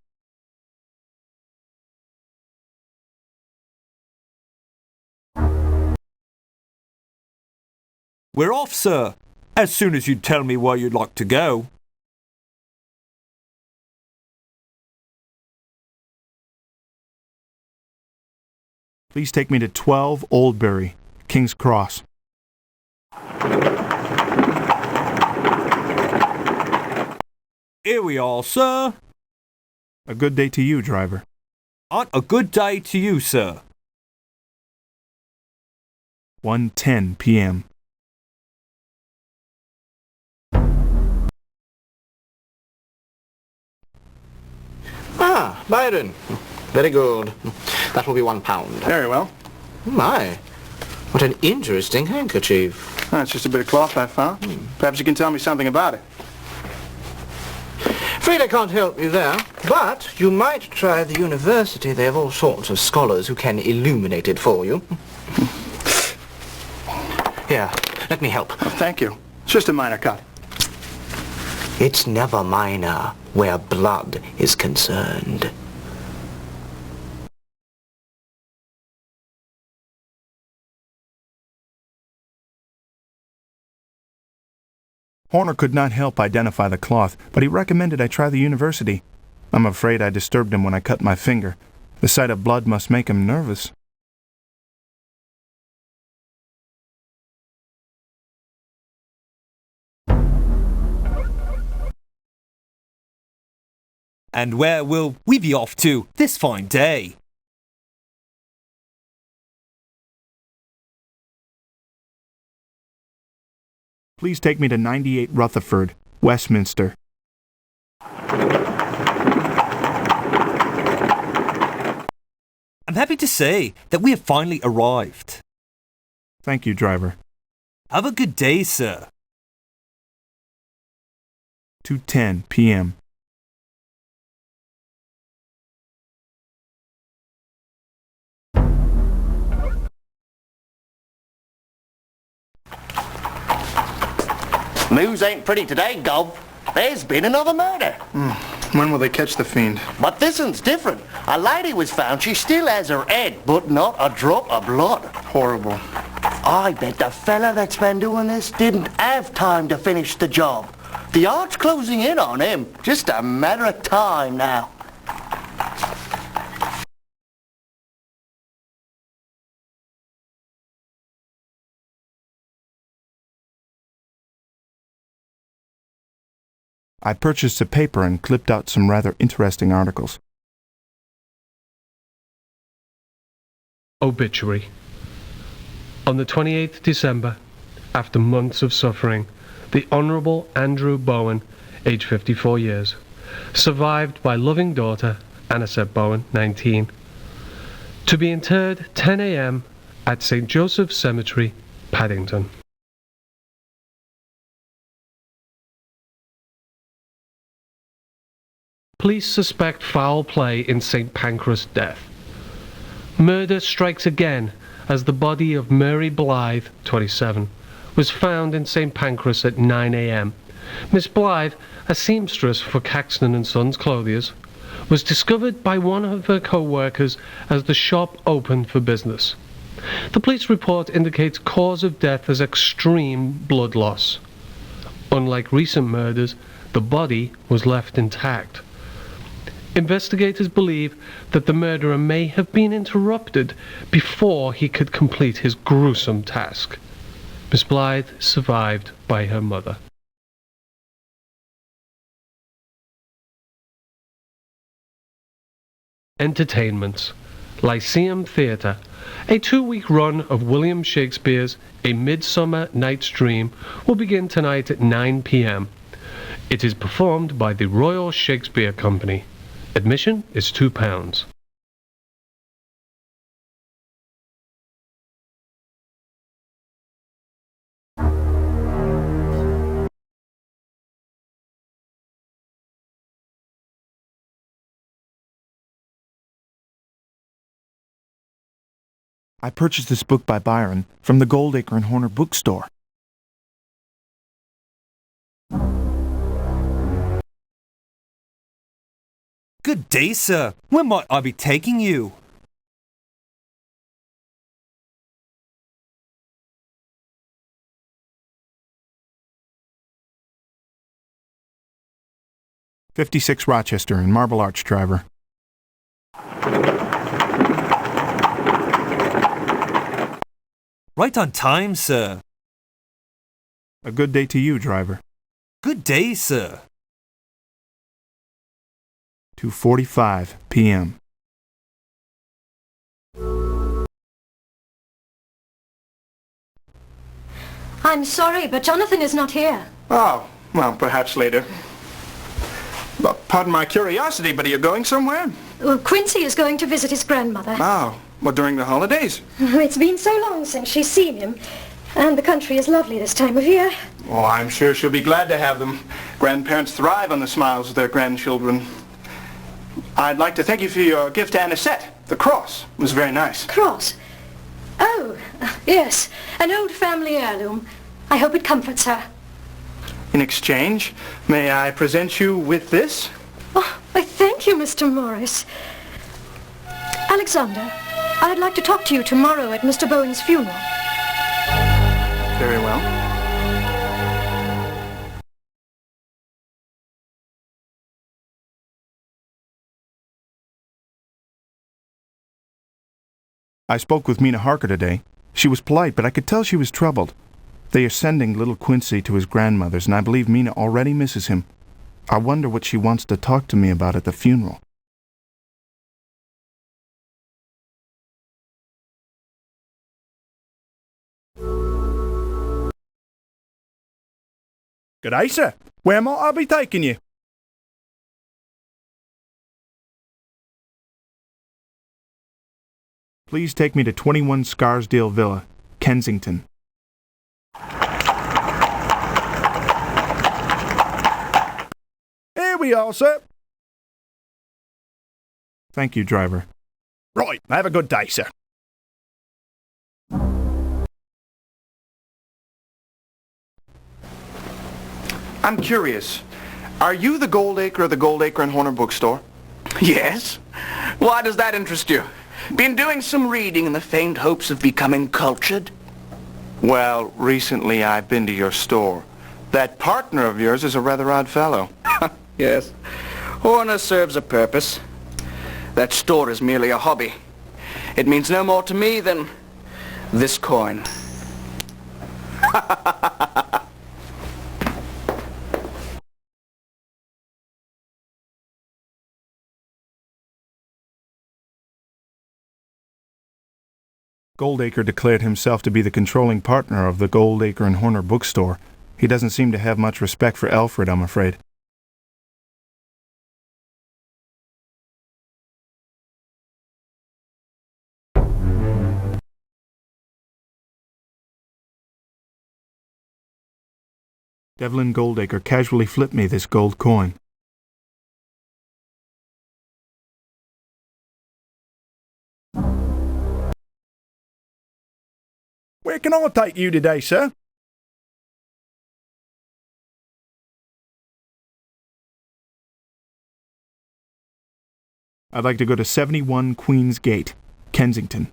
We're off, sir. As soon as you tell me where you'd like to go. Please take me to 12 Oldbury, King's Cross. Here we are, sir. A good day to you, driver. And a good day to you, sir. 1:10 p.m. Ah, Byron. Very good. That will be £1. Very well. My, what an interesting handkerchief. It's just a bit of cloth I found. Perhaps you can tell me something about it. Afraid I can't help you there, but you might try the university. They have all sorts of scholars who can illuminate it for you. Here, let me help. Oh, thank you. It's just a minor cut. It's never minor where blood is concerned. Horner could not help identify the cloth, but he recommended I try the university. I'm afraid I disturbed him when I cut my finger. The sight of blood must make him nervous. And where will we be off to this fine day? Please take me to 98 Rutherford, Westminster. I'm happy to say that we have finally arrived. Thank you, driver. Have a good day, sir. 2:10 p.m. News ain't pretty today, Gov. There's been another murder. When will they catch the fiend? But this one's different. A lady was found. She still has her head, but not a drop of blood. Horrible. I bet the fella that's been doing this didn't have time to finish the job. The art's closing in on him. Just a matter of time now. I purchased a paper and clipped out some rather interesting articles. Obituary. On the 28th December, after months of suffering, the Honourable Andrew Bowen, aged 54 years, survived by loving daughter Anisette Bowen, 19, to be interred 10 a.m. at St. Joseph's Cemetery, Paddington. Police suspect foul play in St. Pancras' death. Murder strikes again as the body of Mary Blythe, 27, was found in St. Pancras at 9 a.m. Miss Blythe, a seamstress for Caxton & Sons Clothiers, was discovered by one of her co-workers as the shop opened for business. The police report indicates cause of death as extreme blood loss. Unlike recent murders, the body was left intact. Investigators believe that the murderer may have been interrupted before he could complete his gruesome task. Miss Blythe survived by her mother. Entertainments. Lyceum Theatre. A 2-week run of William Shakespeare's A Midsummer Night's Dream will begin tonight at 9 p.m. It is performed by the Royal Shakespeare Company. Admission is £2. I purchased this book by Byron from the Goldacre and Horner bookstore. Good day, sir. Where might I be taking you? '56 Rochester in Marble Arch, driver. Right on time, sir. A good day to you, driver. Good day, sir. 2:45 p.m. I'm sorry, but Jonathan is not here. Oh, well, perhaps later. Well, pardon my curiosity, but are you going somewhere? Well, Quincy is going to visit his grandmother. Oh, well, during the holidays? It's been so long since she's seen him. And the country is lovely this time of year. Oh, I'm sure she'll be glad to have them. Grandparents thrive on the smiles of their grandchildren. I'd like to thank you for your gift to Anisette. The cross was very nice. Cross? Oh, yes. An old family heirloom. I hope it comforts her. In exchange, may I present you with this? Oh, I thank you, Mr. Morris. Alexander, I'd like to talk to you tomorrow at Mr. Bowen's funeral. Very well. I spoke with Mina Harker today. She was polite, but I could tell she was troubled. They are sending little Quincy to his grandmother's, and I believe Mina already misses him. I wonder what she wants to talk to me about at the funeral. G'day, sir. Where might I be taking you? Please take me to 21 Scarsdale Villa, Kensington. Here we are, sir. Thank you, driver. Right, have a good day, sir. I'm curious. Are you the Goldacre of the Goldacre and Horner bookstore? Yes? Why does that interest you? Been doing some reading in the faint hopes of becoming cultured? Well, recently I've been to your store. That partner of yours is a rather odd fellow. Yes. Horner serves a purpose. That store is merely a hobby. It means no more to me than this coin. Goldacre declared himself to be the controlling partner of the Goldacre and Horner bookstore. He doesn't seem to have much respect for Alfred, I'm afraid. Devlin Goldacre casually flipped me this gold coin. Where can I take you today, sir? I'd like to go to 71 Queen's Gate, Kensington.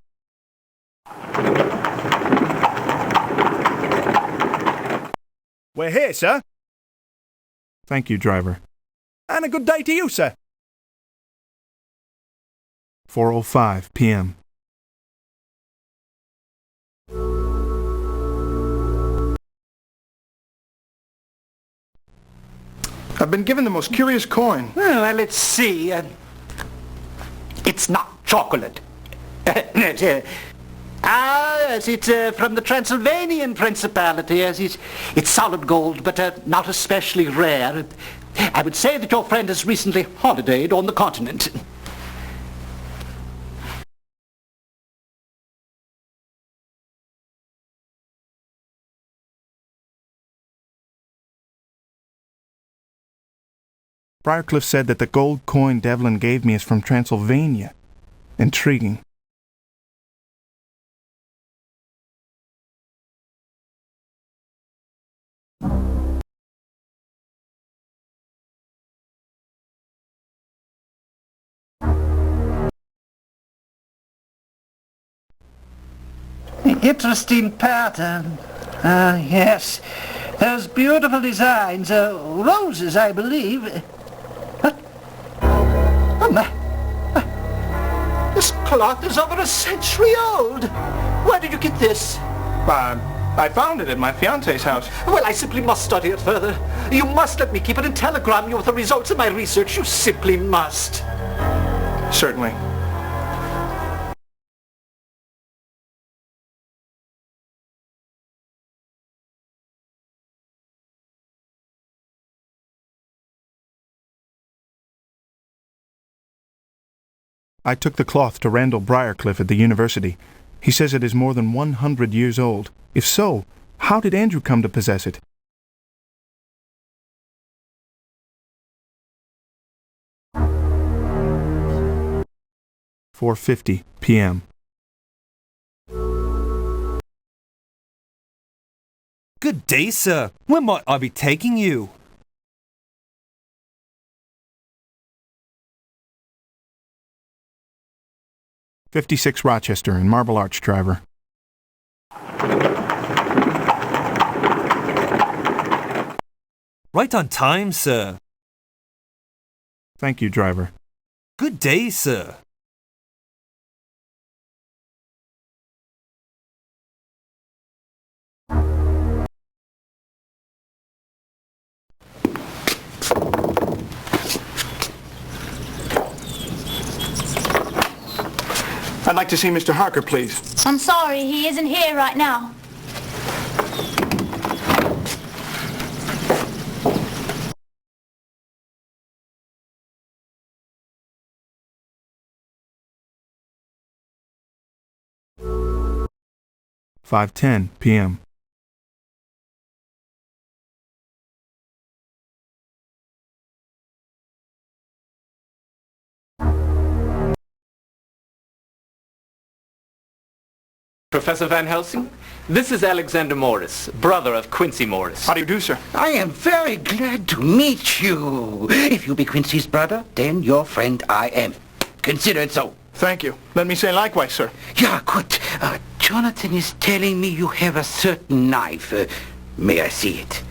We're here, sir. Thank you, driver. And a good day to you, sir. 4:05 p.m. I've been given the most curious coin. Well, let's see. It's not chocolate. Yes, it's from the Transylvanian Principality. Yes, it's solid gold, but not especially rare. I would say that your friend has recently holidayed on the continent. Briarcliff said that the gold coin Devlin gave me is from Transylvania. Intriguing. Interesting pattern. Yes. Those beautiful designs. Roses, I believe. What? Oh, my. This cloth is over a century old. Where did you get this? I found it at my fiancé's house. Well, I simply must study it further. You must let me keep it and telegram you with the results of my research. You simply must. Certainly. I took the cloth to Randall Briarcliff at the university. He says it is more than 100 years old. If so, how did Andrew come to possess it? "4:50 p.m. Good day, sir. Where might I be taking you? "56 Rochester in Marble Arch, driver." Right on time, sir. "Thank you, driver." Good day, sir. I'd like to see Mr. Harker, please. I'm sorry, he isn't here right now. "5:10 p.m." Professor Van Helsing, this is Alexander Morris, brother of Quincy Morris. How do you do, sir? I am very glad to meet you. If you be Quincy's brother, then your friend I am. Consider it so. Thank you. Let me say likewise, sir. Yeah, good. Jonathan is telling me you have a certain knife. May I see it?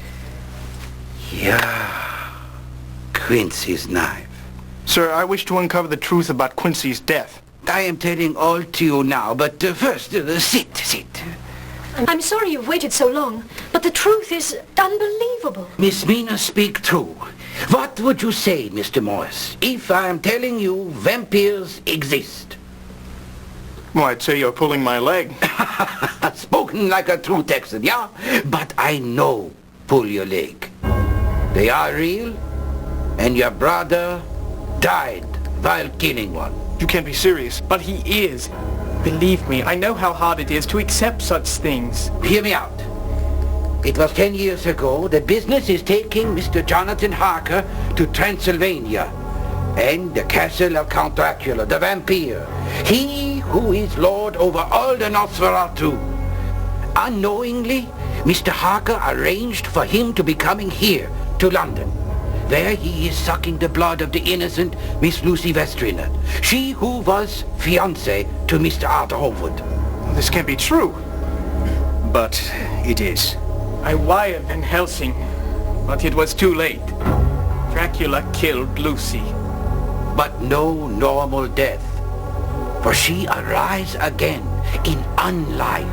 Yeah. Quincy's knife. Sir, I wish to uncover the truth about Quincy's death. I am telling all to you now, but first, sit. I'm sorry you've waited so long, but the truth is unbelievable. Miss Mina, speak true. What would you say, Mr. Morris, if I am telling you vampires exist? Well, I'd say you're pulling my leg. Spoken like a true Texan, yeah? But I know pull your leg. They are real, and your brother died while killing one. You can't be serious. But he is. Believe me, I know how hard it is to accept such things. Hear me out. It was 10 years ago. The business is taking Mr. Jonathan Harker to Transylvania and the castle of Count Dracula, the vampire. He who is lord over all the Nosferatu. Unknowingly, Mr. Harker arranged for him to be coming here to London, where he is sucking the blood of the innocent Miss Lucy Vestrina, she who was fiancée to Mr. Arthur Hopwood. This can't be true. But it is. I wired Van Helsing, but it was too late. Dracula killed Lucy. But no normal death, for she arise again in unlife.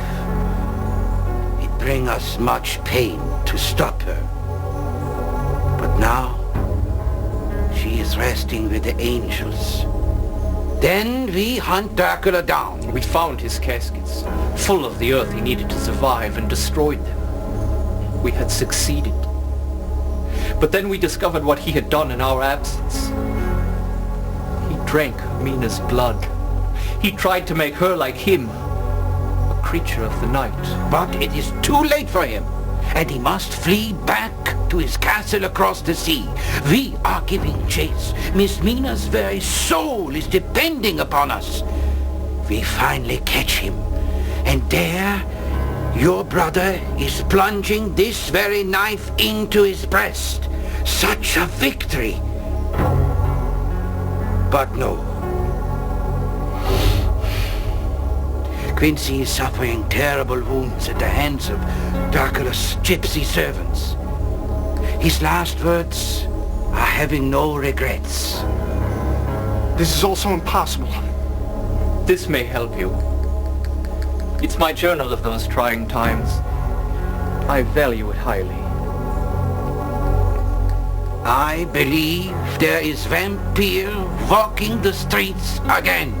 It bring us much pain to stop her. But now, she is resting with the angels. Then we hunt Dracula down. We found his caskets, full of the earth he needed to survive, and destroyed them. We had succeeded. But then we discovered what he had done in our absence. He drank Mina's blood. He tried to make her like him, a creature of the night. But it is too late for him, and he must flee back to his castle across the sea. We are giving chase. Miss Mina's very soul is depending upon us. We finally catch him, and there your brother is plunging this very knife into his breast. Such a victory. But no. Quincy is suffering terrible wounds at the hands of Dracula's gypsy servants. His last words are having no regrets. This is all so impossible. This may help you. It's my journal of those trying times. I value it highly. I believe there is vampire walking the streets again.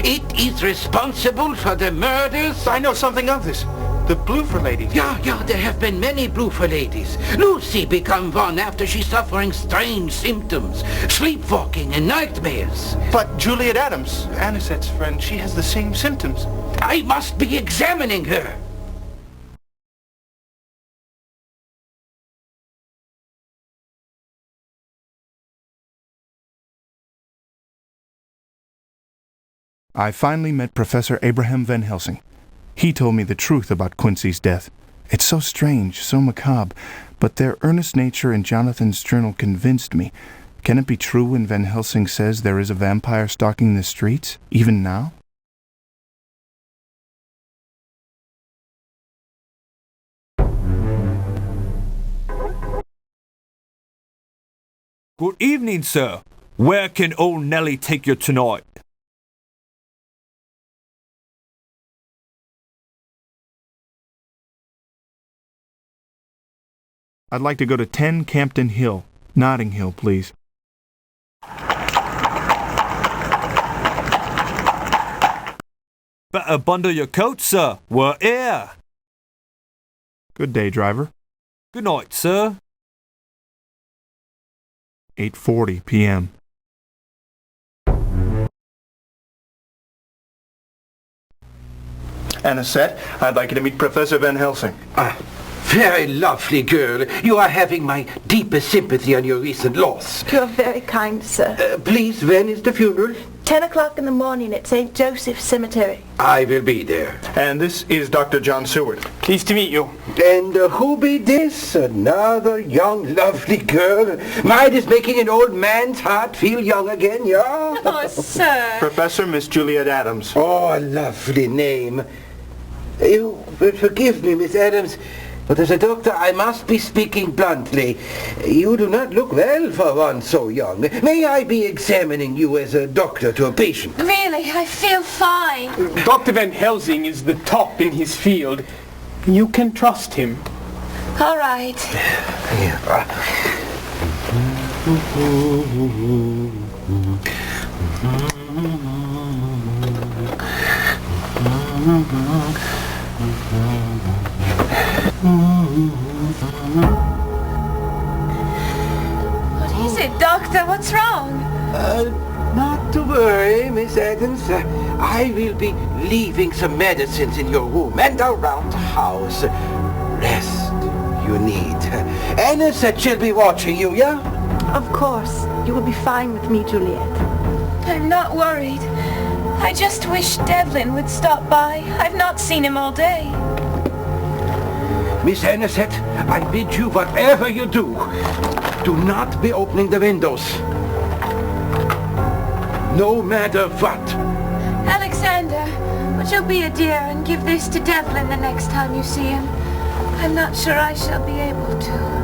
It is responsible for the murders. I know something of this. The Bloofer lady. Yeah, there have been many Bloofer ladies. Lucy become one after she's suffering strange symptoms, sleepwalking and nightmares. But Juliet Adams, Anisette's friend, she has the same symptoms. I must be examining her. I finally met Professor Abraham Van Helsing. He told me the truth about Quincy's death, It's so strange, so macabre, but their earnest nature in Jonathan's journal convinced me. Can it be true when Van Helsing says there is a vampire stalking the streets, even now? Good evening, sir. Where can old Nellie take you tonight? I'd like to go to 10 Campden Hill, Notting Hill, please. Better bundle your coat, sir. We're here. Good day, driver. Good night, sir. 8:40 p.m. Anisette, I'd like you to meet Professor Van Helsing. Very lovely girl. You are having my deepest sympathy on your recent loss. You're very kind, sir. Please, when is the funeral? 10 o'clock in the morning at St. Joseph's Cemetery. I will be there. And this is Dr. John Seward. Pleased to meet you. And who be this? Another young, lovely girl. Mine is making an old man's heart feel young again, yeah? Oh, sir. Professor Miss Juliet Adams. Oh, a lovely name. You will forgive me, Miss Adams, but as a doctor I must be speaking bluntly. You do not look well for one so young. May I be examining you as a doctor to a patient? Really, I feel fine. Dr. Van Helsing is the top in his field. You can trust him. All right. What is it, Doctor? What's wrong? Not to worry, Miss Adams. I will be leaving some medicines in your room and around the house. Rest you need. Anisette shall be watching you, yeah? Of course. You will be fine with me, Juliet. I'm not worried. I just wish Devlin would stop by. I've not seen him all day. Miss Anisette, I bid you, whatever you do not be opening the windows. No matter what. Alexander, would you be a dear and give this to Devlin the next time you see him? I'm not sure I shall be able to.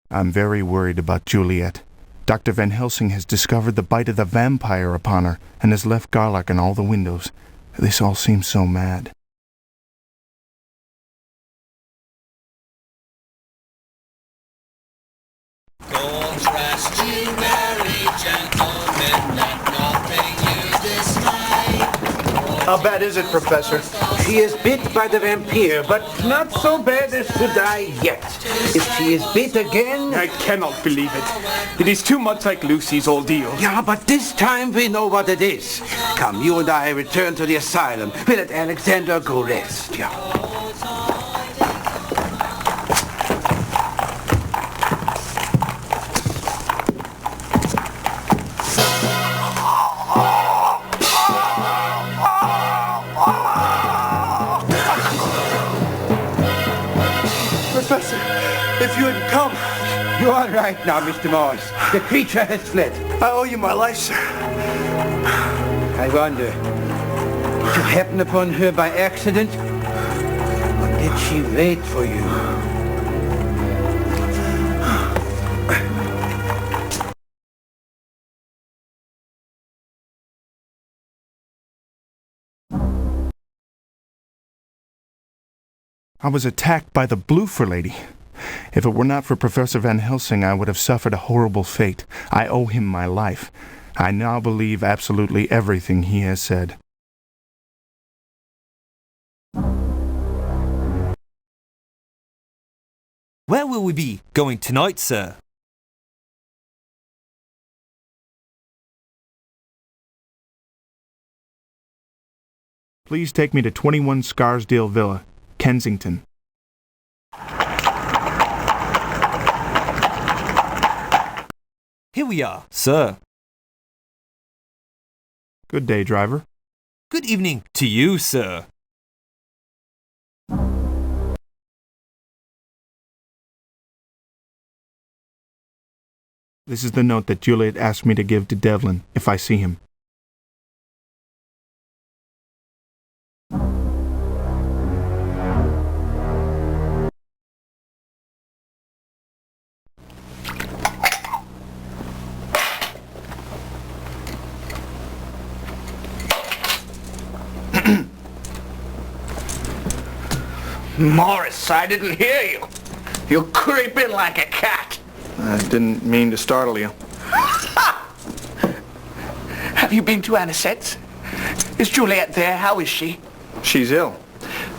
I'm very worried about Juliet. Dr. Van Helsing has discovered the bite of the vampire upon her and has left garlic in all the windows. This all seems so mad. Don't rest, you merry gentlemen, let nothing you dismay. How bad is it, Professor? She is bit by the vampire, but not so bad as to die yet. If she is bit again... I cannot believe it. It is too much like Lucy's ordeal. Yeah, but this time we know what it is. Come, you and I return to the asylum. We'll let Alexander go rest, yeah. Professor, if you hadn't come... You're all right now, Mr. Morris. The creature has fled. I owe you my life, sir. I wonder, did you happen upon her by accident? Or did she wait for you? I was attacked by the Bloofer lady. If it were not for Professor Van Helsing, I would have suffered a horrible fate. I owe him my life. I now believe absolutely everything he has said. Where will we be going tonight, sir? Please take me to 21 Scarsdale Villa, Kensington. we are, sir. Good day, driver. Good evening to you, sir. This is the note that Juliet asked me to give to Devlin if I see him. Morris, I didn't hear you. You creep in like a cat. I didn't mean to startle you. Have you been to Anisette's? Is Juliet there? How is she? She's ill.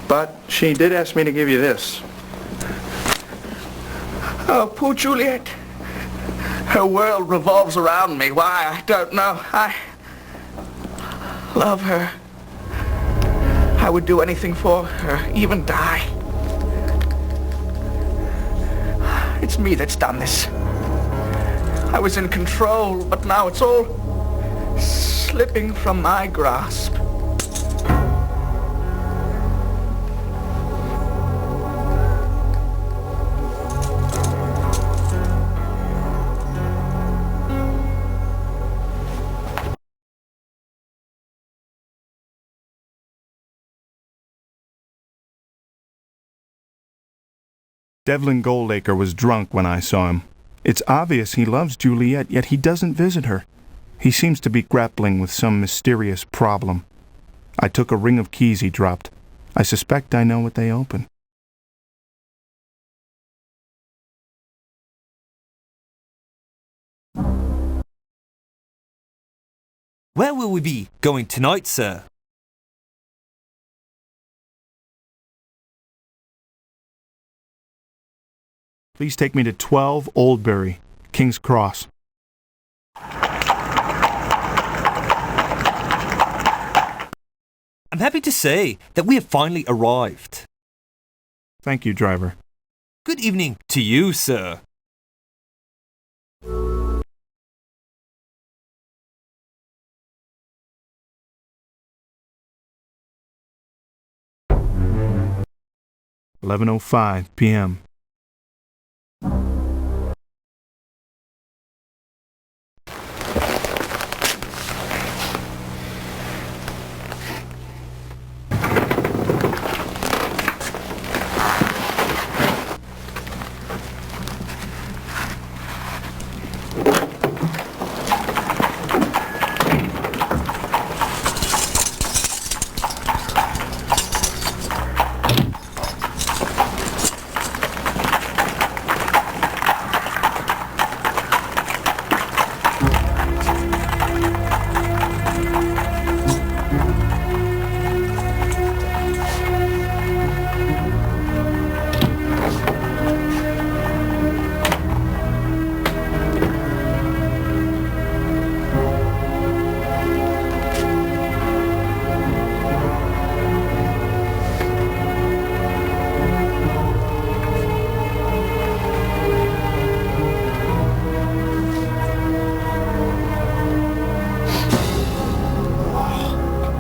But she did ask me to give you this. Oh, poor Juliet. Her world revolves around me. Why, I don't know. I love her. I would do anything for her, even die. It's me that's done this. I was in control, but now it's all slipping from my grasp. Devlin Goldacre was drunk when I saw him. It's obvious he loves Juliet, yet he doesn't visit her. He seems to be grappling with some mysterious problem. I took a ring of keys he dropped. I suspect I know what they open. Where will we be going tonight, sir? Please take me to 12 Oldbury, King's Cross. I'm happy to say that we have finally arrived. Thank you, driver. Good evening to you, sir. "11:05 p.m.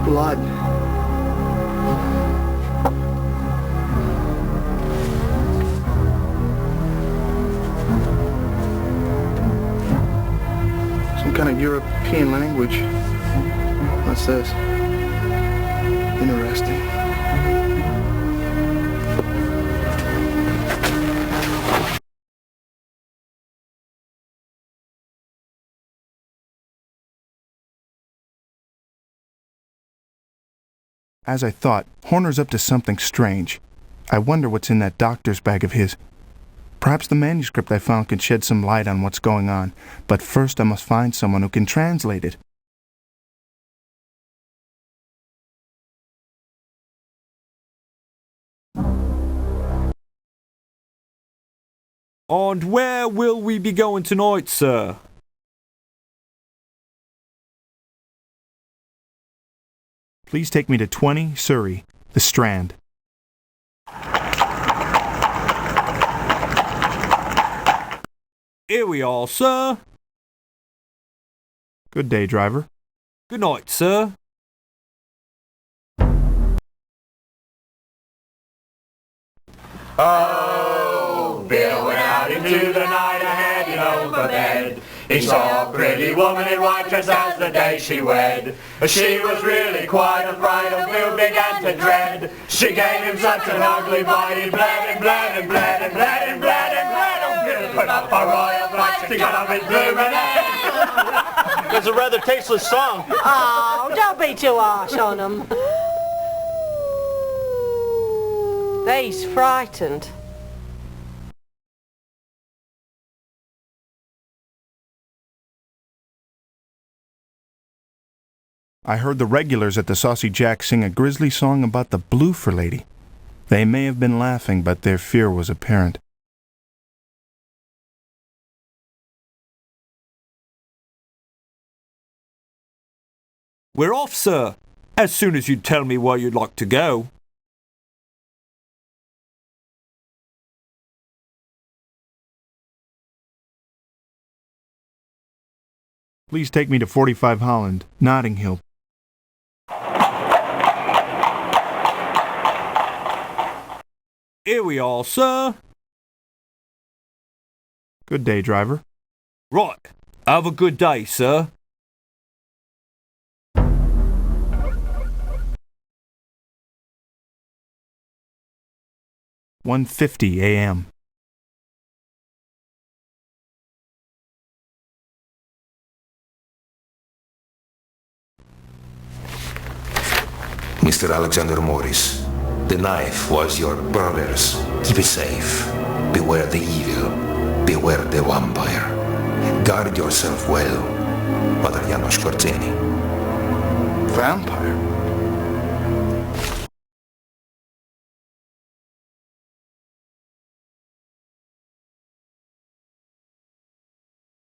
Blood. Some kind of European language. What's this? Interesting. As I thought, Horner's up to something strange. I wonder what's in that doctor's bag of his. Perhaps the manuscript I found can shed some light on what's going on, but first I must find someone who can translate it. And where will we be going tonight, sir? Please take me to 20 Surrey, the Strand. Here we are, sir. Good day, driver. Good night, sir. Oh, Bill went out into the night ahead in over bed. He saw a pretty woman in white dress as the day she wed. She was really quite a fright and Bill began to dread. She gave him such an ugly bite, he bled and bled and bled and bled and bled and bled. Oh, Bill put up a royal fight to get off his bloomin' head. It's a rather tasteless song. Oh, don't be too harsh on them. They's frightened. I heard the regulars at the Saucy Jack sing a grisly song about the Bloofer lady. They may have been laughing, but their fear was apparent. We're off, sir, as soon as you tell me where you'd like to go. Please take me to 45 Holland, Notting Hill. Here we are, sir. Good day, driver. Right. Have a good day, sir. "1:50 a.m. Mr. Alexander Morris, the knife was your brother's. Keep it safe. Beware the evil. Beware the vampire. Guard yourself well, Father Janos Korzeni. Vampire?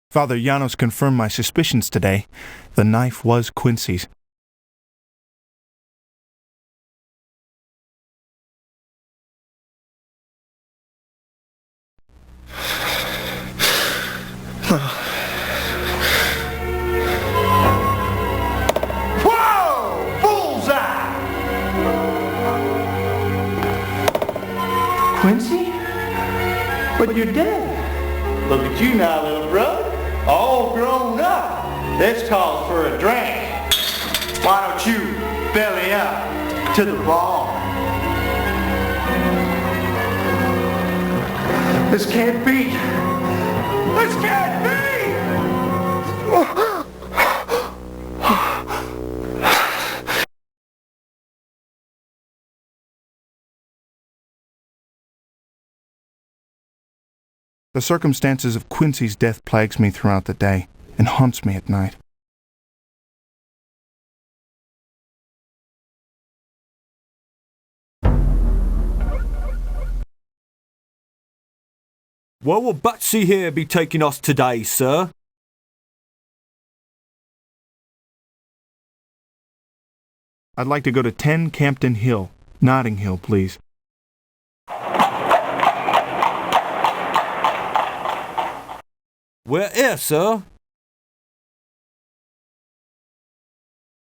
Father Janos confirmed my suspicions today. The knife was Quincy's. Whoa! Bullseye! Quincy? But you're dead. Look at you now, little brother. All grown up. This calls for a drink. Why don't you belly up to the bar? This can't be. This can't be! The circumstances of Quincy's death plagues me throughout the day and haunts me at night. Where will Batsy here be taking us today, sir? I'd like to go to 10 Campden Hill, Notting Hill, please. We're here, sir.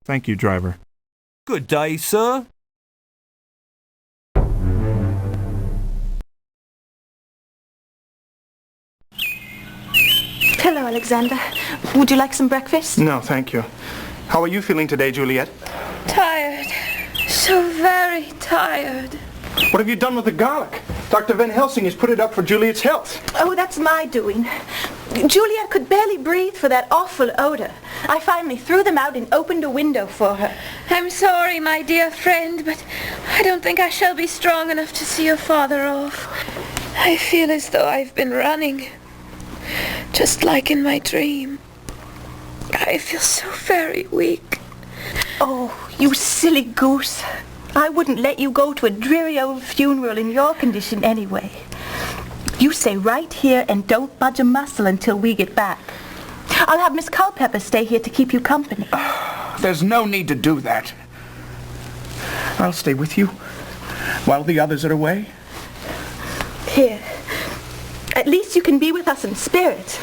Thank you, driver. Good day, sir. Hello, Alexander. Would you like some breakfast? No, thank you. How are you feeling today, Juliet? Tired. So very tired. What have you done with the garlic? Dr. Van Helsing has put it up for Juliet's health. Oh, that's my doing. Juliet could barely breathe for that awful odor. I finally threw them out and opened a window for her. I'm sorry, my dear friend, but I don't think I shall be strong enough to see your father off. I feel as though I've been running, just like in my dream. I feel so very weak. Oh, you silly goose. I wouldn't let you go to a dreary old funeral in your condition anyway. You stay right here and don't budge a muscle until we get back. I'll have Miss Culpepper stay here to keep you company. There's no need to do that. I'll stay with you while the others are away. Here. At least you can be with us in spirit.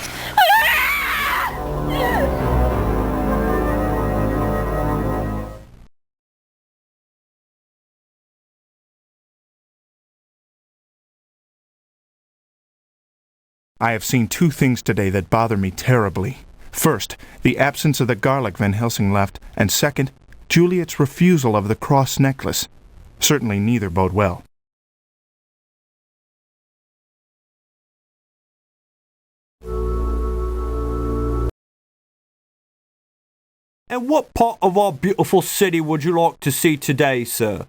I have seen two things today that bother me terribly. First, the absence of the garlic Van Helsing left, and second, Juliet's refusal of the cross necklace. Certainly neither bode well. And what part of our beautiful city would you like to see today, sir?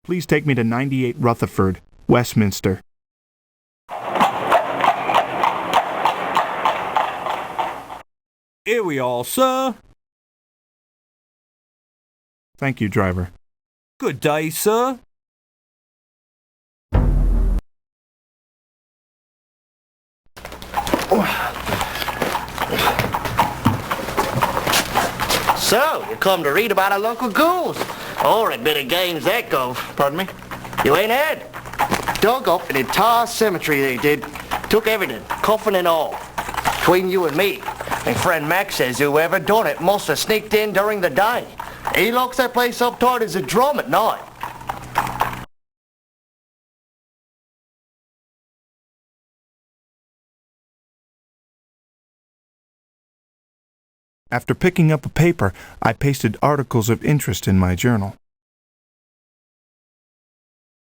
Please take me to 98 Rutherford, Westminster. Here we are, sir. Thank you, driver. Good day, sir. So, you come to read about our local ghouls. Or a bit of games that go. Pardon me? You ain't heard? Dug up an entire cemetery, they did. Took everything, coffin and all. Between you and me, my friend Max says whoever done it must have sneaked in during the day. He locks that place up tight as a drum at night. After picking up a paper, I pasted articles of interest in my journal.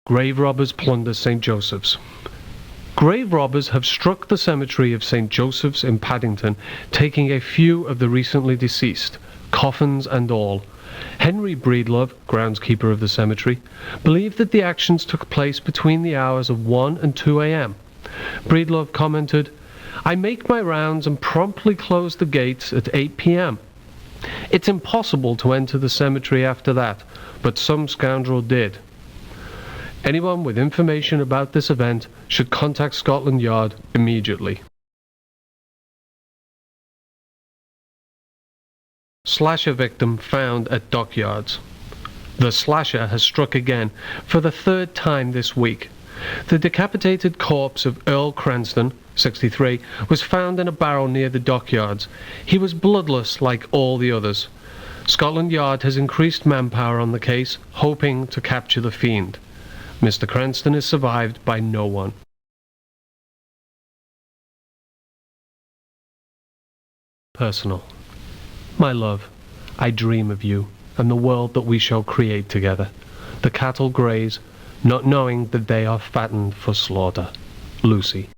Grave robbers plunder St. Joseph's. Grave robbers have struck the cemetery of St. Joseph's in Paddington, taking a few of the recently deceased, coffins and all. Henry Breedlove, groundskeeper of the cemetery, believed that the actions took place between the hours of 1 and 2 a.m. Breedlove commented, "I make my rounds and promptly close the gates at 8 p.m. It's impossible to enter the cemetery after that, but some scoundrel did. Anyone with information about this event should contact Scotland Yard immediately." Slasher victim found at dockyards. The slasher has struck again for the third time this week. The decapitated corpse of Earl Cranston, 63, was found in a barrel near the dockyards. He was bloodless like all the others. Scotland Yard has increased manpower on the case, hoping to capture the fiend. Mr. Cranston is survived by no one. Personal. My love, I dream of you and the world that we shall create together. The cattle graze, not knowing that they are fattened for slaughter. Lucy.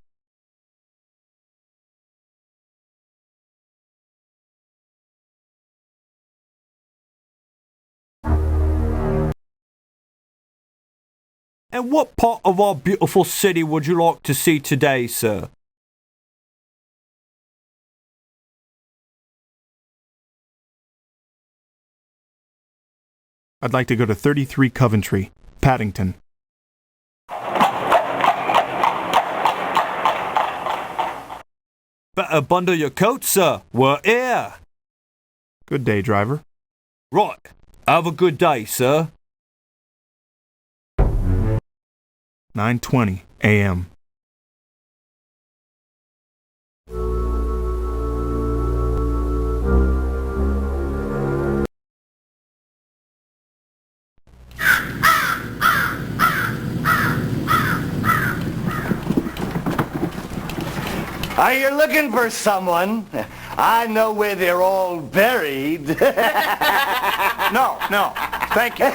And what part of our beautiful city would you like to see today, sir? I'd like to go to 33 Coventry, Paddington. Better bundle your coat, sir. We're here. Good day, driver. Right. Have a good day, sir. 9:20 a.m. Are you looking for someone? I know where they're all buried. No, thank you.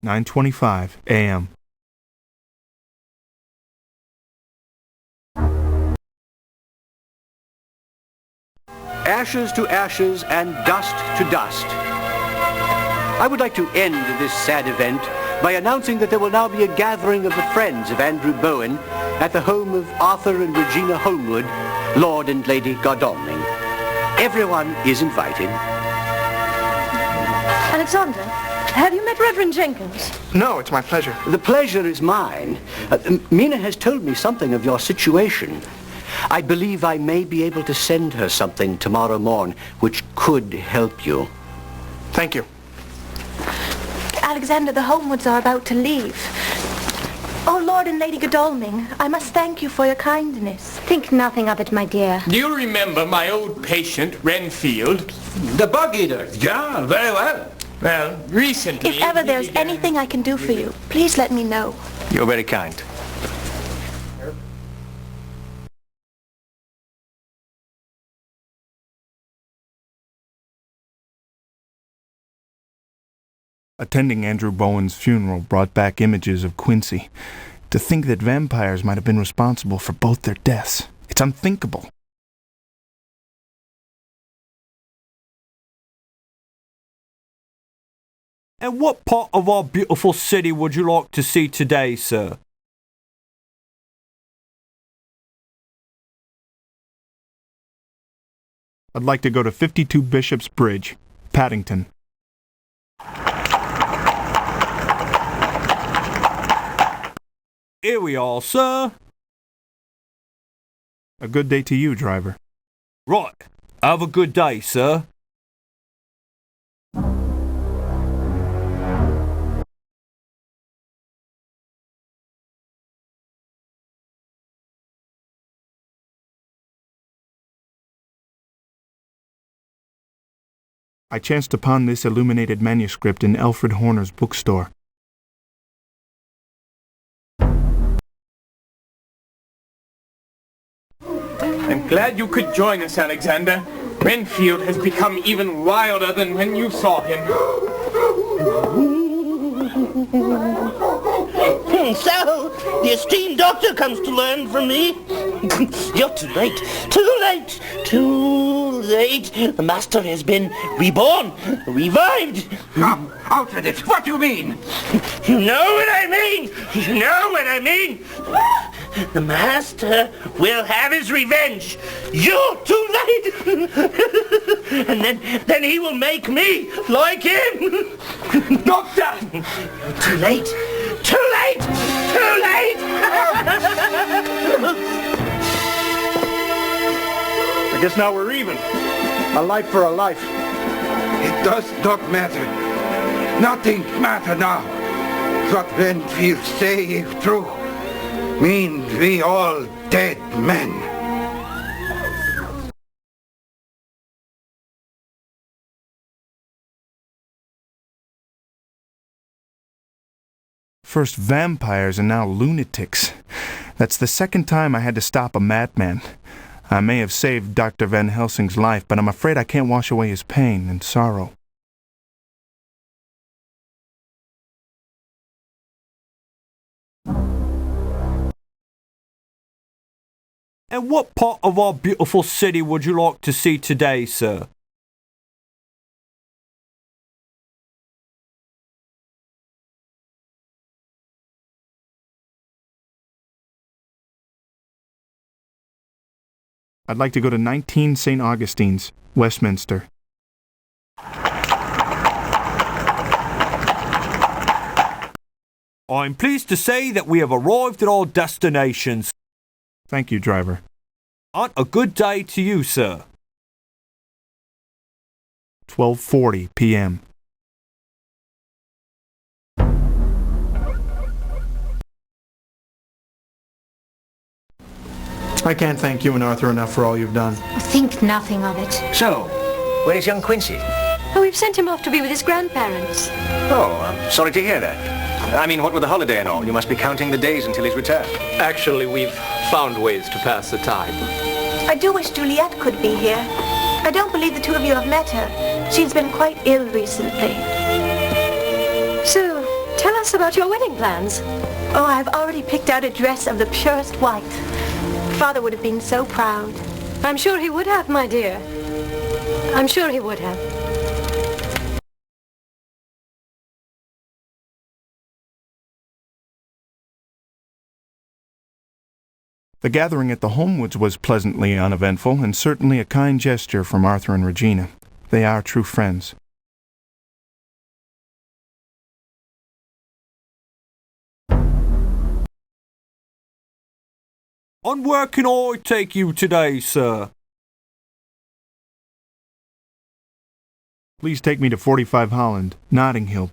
(9:25 a.m.) Ashes to ashes and dust to dust. I would like to end this sad event by announcing that there will now be a gathering of the friends of Andrew Bowen at the home of Arthur and Regina Holmwood, Lord and Lady Godalming. Everyone is invited. Alexander, have you met Reverend Jenkins? No, it's my pleasure. The pleasure is mine. Mina has told me something of your situation. I believe I may be able to send her something tomorrow morn which could help you. Thank you. Alexander, the Holmwoods are about to leave. Oh, Lord and Lady Godalming, I must thank you for your kindness. Think nothing of it, my dear. Do you remember my old patient, Renfield? The bug eater. Yeah, very well. Well, recently... If ever there's anything I can do for you, please let me know. You're very kind. Attending Andrew Bowen's funeral brought back images of Quincy. To think that vampires might have been responsible for both their deaths. It's unthinkable. And what part of our beautiful city would you like to see today, sir? I'd like to go to 52 Bishop's Bridge, Paddington. Here we are, sir. A good day to you, driver. Right. Have a good day, sir. I chanced upon this illuminated manuscript in Alfred Horner's bookstore. I'm glad you could join us, Alexander. Renfield has become even wilder than when you saw him. So, the esteemed doctor comes to learn from me. You're too late. Too late. Too late. The master has been reborn. Revived. Come, out with it. What do you mean? You know what I mean. You know what I mean. The master will have his revenge. You're too late. And then he will make me like him. Doctor! You're too late. Too late! Too late! I guess now we're even. A life for a life. It does not matter. Nothing matter now. What Renfield say if true means we all dead men. First vampires and now lunatics. That's the second time I had to stop a madman. I may have saved Dr. Van Helsing's life, but I'm afraid I can't wash away his pain and sorrow. And what part of our beautiful city would you like to see today, sir? I'd like to go to 19 St. Augustine's, Westminster. I'm pleased to say that we have arrived at our destinations. Thank you, driver. On a good day to you, sir. 12:40 p.m. I can't thank you and Arthur enough for all you've done. Think nothing of it. So, where is young Quincy? Oh, we've sent him off to be with his grandparents. Oh, I'm sorry to hear that. I mean, what with the holiday and all? You must be counting the days until his return. Actually, we've found ways to pass the time. I do wish Juliet could be here. I don't believe the two of you have met her. She's been quite ill recently. So, tell us about your wedding plans. Oh, I've already picked out a dress of the purest white. Father would have been so proud. I'm sure he would have, my dear. I'm sure he would have. The gathering at the Holmwoods was pleasantly uneventful, and certainly a kind gesture from Arthur and Regina. They are true friends. On where can I take you today, sir? Please take me to 45 Holland, Notting Hill.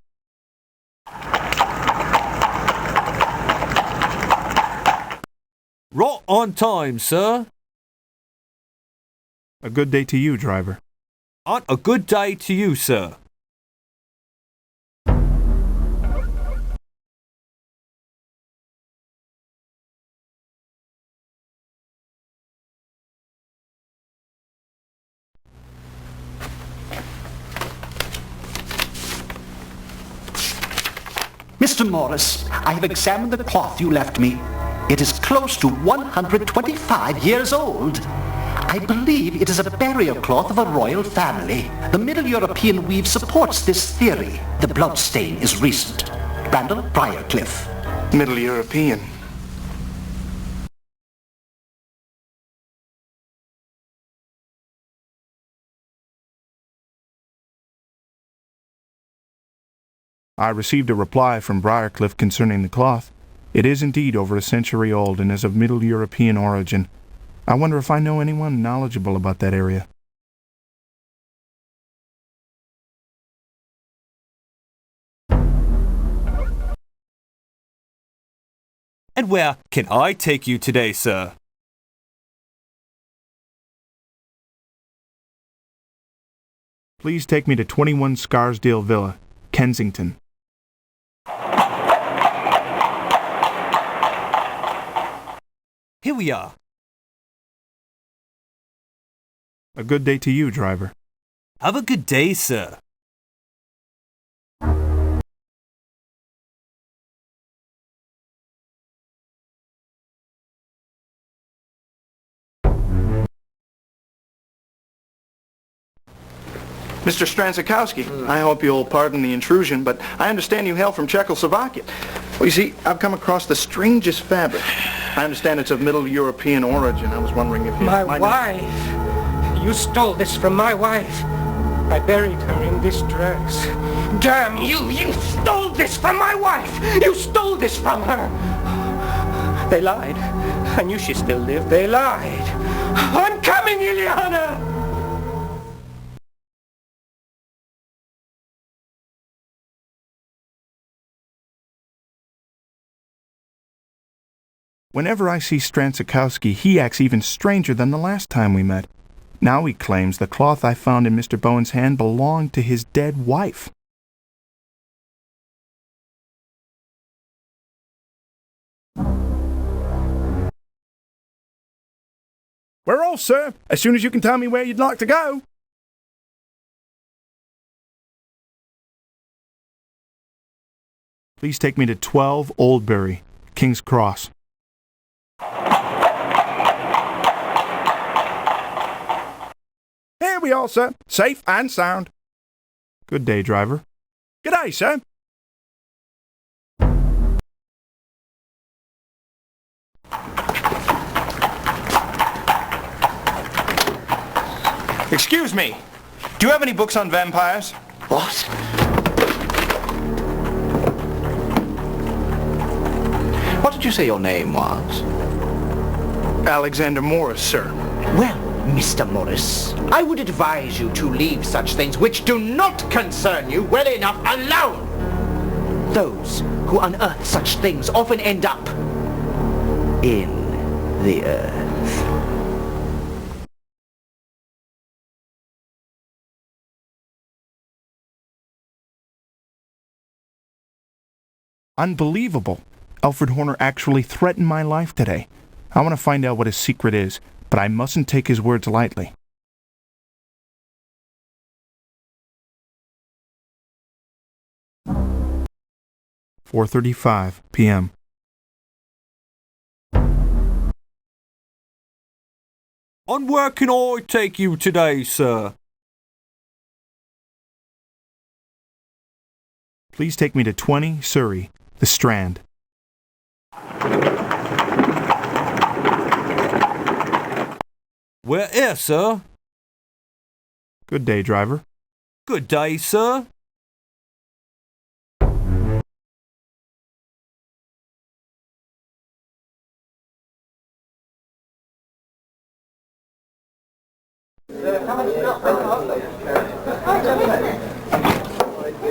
on time, sir. A good day to you, driver. On a good day to you, sir. Mr. Morris, I have examined the cloth you left me. It is close to 125 years old. I believe it is a burial cloth of a royal family. The Middle European weave supports this theory. The blood stain is recent. Randall Briarcliff. Middle European. I received a reply from Briarcliff concerning the cloth. It is indeed over a century old and is of Middle European origin. I wonder if I know anyone knowledgeable about that area. And where can I take you today, sir? Please take me to 21 Scarsdale Villa, Kensington. Here we are. A good day to you, driver. Have a good day, sir. Mr. Stransikowski, I hope you'll pardon the intrusion, but I understand you hail from Czechoslovakia. Well, you see, I've come across the strangest fabric. I understand it's of Middle European origin. I was wondering if you... My wife! You stole this from my wife. I buried her in this dress. Damn you! You stole this from my wife! You stole this from her! They lied. I knew she still lived. They lied. I'm coming, Ileana! Whenever I see Stransikowski, he acts even stranger than the last time we met. Now he claims the cloth I found in Mr. Bowen's hand belonged to his dead wife. We're off, sir, as soon as you can tell me where you'd like to go. Please take me to 12 Oldbury, King's Cross. Here we are, sir. Safe and sound. Good day, driver. Good day, sir. Excuse me. Do you have any books on vampires? What? What did you say your name was? Alexander Morris, sir. Well, Mr. Morris, I would advise you to leave such things which do not concern you well enough alone. Those who unearth such things often end up in the earth. Unbelievable. Alfred Horner actually threatened my life today. I want to find out what his secret is, but I mustn't take his words lightly. "4:35 p.m. On where can I take you today, sir? Please take me to 20 Surrey, the Strand. Where here, sir? Good day, driver. Good day, sir.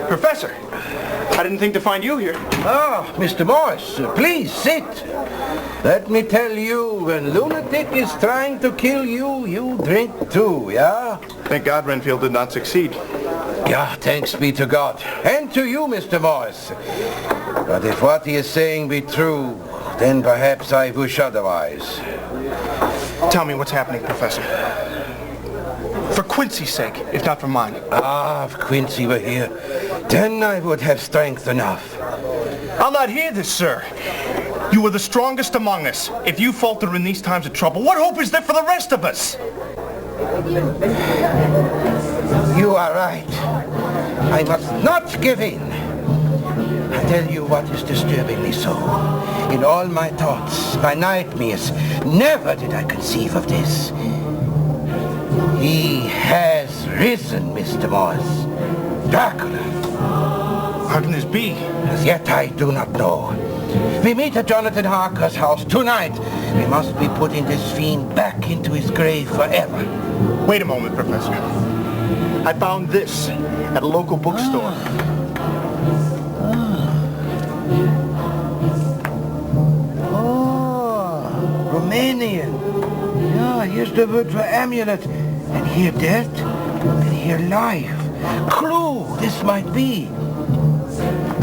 Professor, I didn't think to find you here. Ah, Mr. Morris, please sit. Let me tell you, when lunatic is trying to kill you, you drink too, yeah? Thank God Renfield did not succeed. Yeah, thanks be to God. And to you, Mr. Morris. But if what he is saying be true, then perhaps I wish otherwise. Tell me what's happening, Professor. For Quincy's sake, if not for mine. Ah, if Quincy were here, then I would have strength enough. I'll not hear this, sir. You are the strongest among us. If you falter in these times of trouble, what hope is there for the rest of us? You are right. I must not give in. I tell you what is disturbing me so. In all my thoughts, my nightmares, never did I conceive of this. He has risen, Mr. Morris. Dracula. How can this be? As yet I do not know. We meet at Jonathan Harker's house tonight. We must be putting this fiend back into his grave forever. Wait a moment, Professor. I found this at a local bookstore. Oh, Romanian. Yeah, here's the word for amulet. And here death, and here life. Clue, this might be.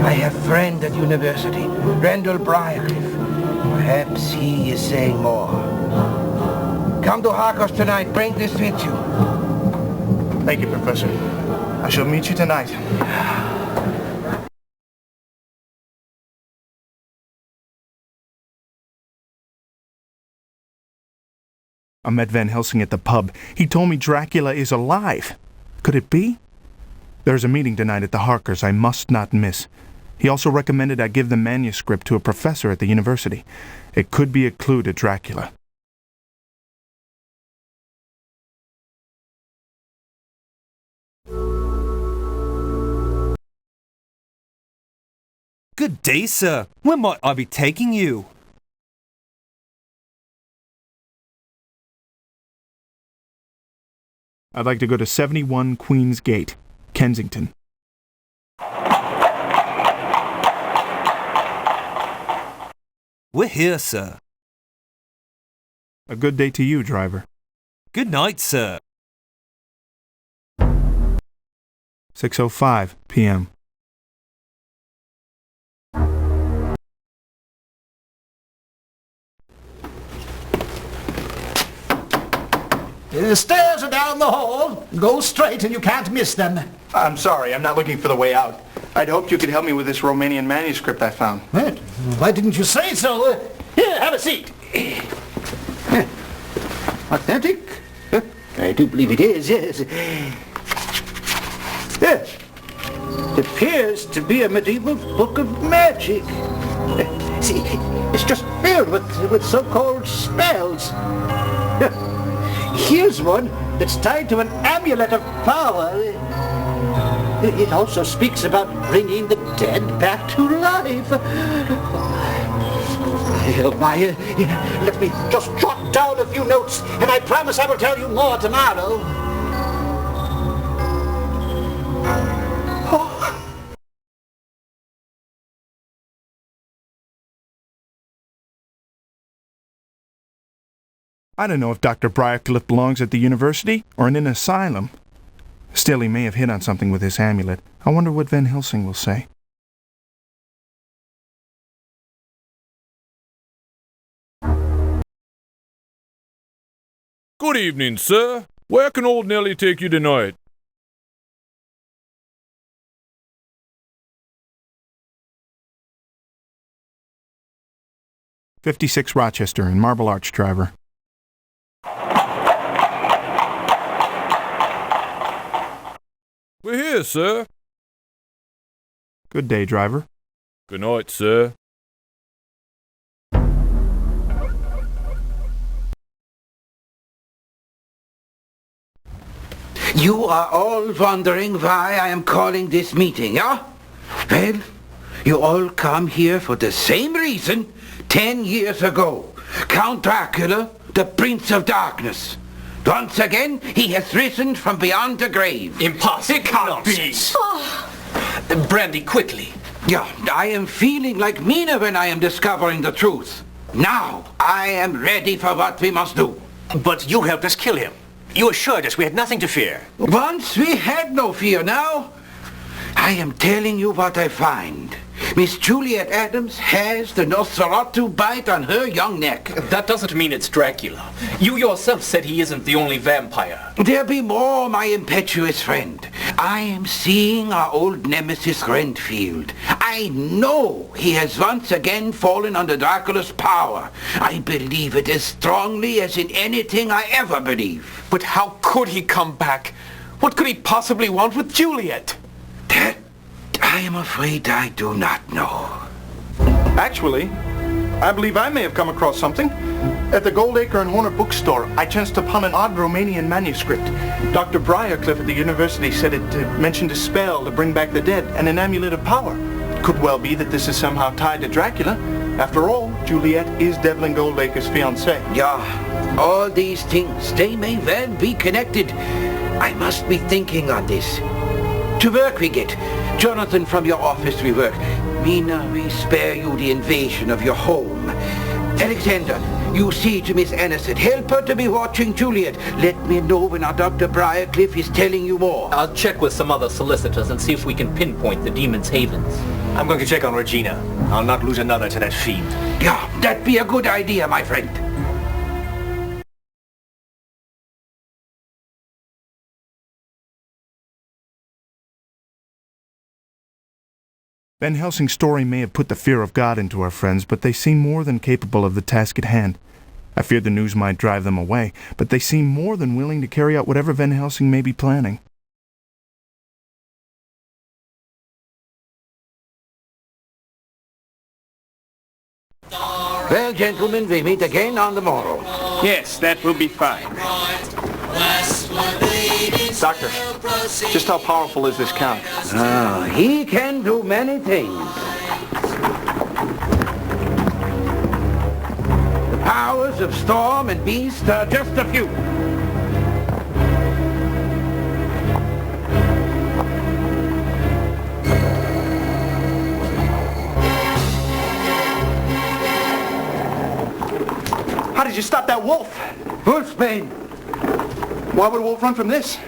I have a friend at university, Randall Briarcliff. Perhaps he is saying more. Come to Harker's tonight. Bring this with you. Thank you, Professor. I shall meet you tonight. I met Van Helsing at the pub. He told me Dracula is alive. Could it be? There's a meeting tonight at the Harkers I must not miss. He also recommended I give the manuscript to a professor at the university. It could be a clue to Dracula. Good day, sir. Where might I be taking you? I'd like to go to 71 Queen's Gate, Kensington. We're here, sir. A good day to you, driver. Good night, sir. 6:05 p.m. The stairs are down the hall. Go straight and you can't miss them. I'm sorry, I'm not looking for the way out. I'd hoped you could help me with this Romanian manuscript I found. What? Why didn't you say so? Here, have a seat. Authentic? I do believe it is, yes. Yes. It appears to be a medieval book of magic. See, it's just filled with so-called spells. Here's one that's tied to an amulet of power. It also speaks about bringing the dead back to life. Let me just jot down a few notes, and I promise I will tell you more tomorrow. I don't know if Dr. Briarcliff belongs at the university or in an asylum. Still, he may have hit on something with this amulet. I wonder what Van Helsing will say. Good evening, sir. Where can old Nellie take you tonight? "56 Rochester in Marble Arch, driver." We're here, sir. Good day, driver. Good night, sir. You are all wondering why I am calling this meeting, yeah? Well, you all come here for the same reason 10 years ago. Count Dracula, the Prince of Darkness. Once again, he has risen from beyond the grave. Impossible. It can't be. Oh, Brandy, quickly. Yeah, I am feeling like Mina when I am discovering the truth. Now, I am ready for what we must do. But you helped us kill him. You assured us we had nothing to fear. Once we had no fear. Now, I am telling you what I find. Miss Juliet Adams has the Nosferatu bite on her young neck. That doesn't mean it's Dracula. You yourself said he isn't the only vampire. There be more, my impetuous friend. I am seeing our old nemesis Renfield. I know he has once again fallen under Dracula's power. I believe it as strongly as in anything I ever believe. But how could he come back? What could he possibly want with Juliet? That I am afraid I do not know. Actually, I believe I may have come across something. At the Goldacre and Horner bookstore, I chanced upon an odd Romanian manuscript. Dr. Briarcliff at the university said it mentioned a spell to bring back the dead and an amulet of power. It could well be that this is somehow tied to Dracula. After all, Juliet is Devlin Goldacre's fiancée. Yeah, all these things, they may well be connected. I must be thinking on this. To work we get. Jonathan, from your office we work. Mina, we spare you the invasion of your home. Alexander, you see to Miss Aniston. Help her to be watching Juliet. Let me know when our Dr. Briarcliff is telling you more. I'll check with some other solicitors and see if we can pinpoint the demon's havens. I'm going to check on Regina. I'll not lose another to that fiend. Yeah, that'd be a good idea, my friend. Van Helsing's story may have put the fear of God into our friends, but they seem more than capable of the task at hand. I feared the news might drive them away, but they seem more than willing to carry out whatever Van Helsing may be planning. Well, gentlemen, we meet again on the morrow. Yes, that will be fine. Doctor, just how powerful is this count? Oh, he can do many things. The powers of storm and beast are just a few. How did you stop that wolf? Wolfsbane. Why would a wolf run from this?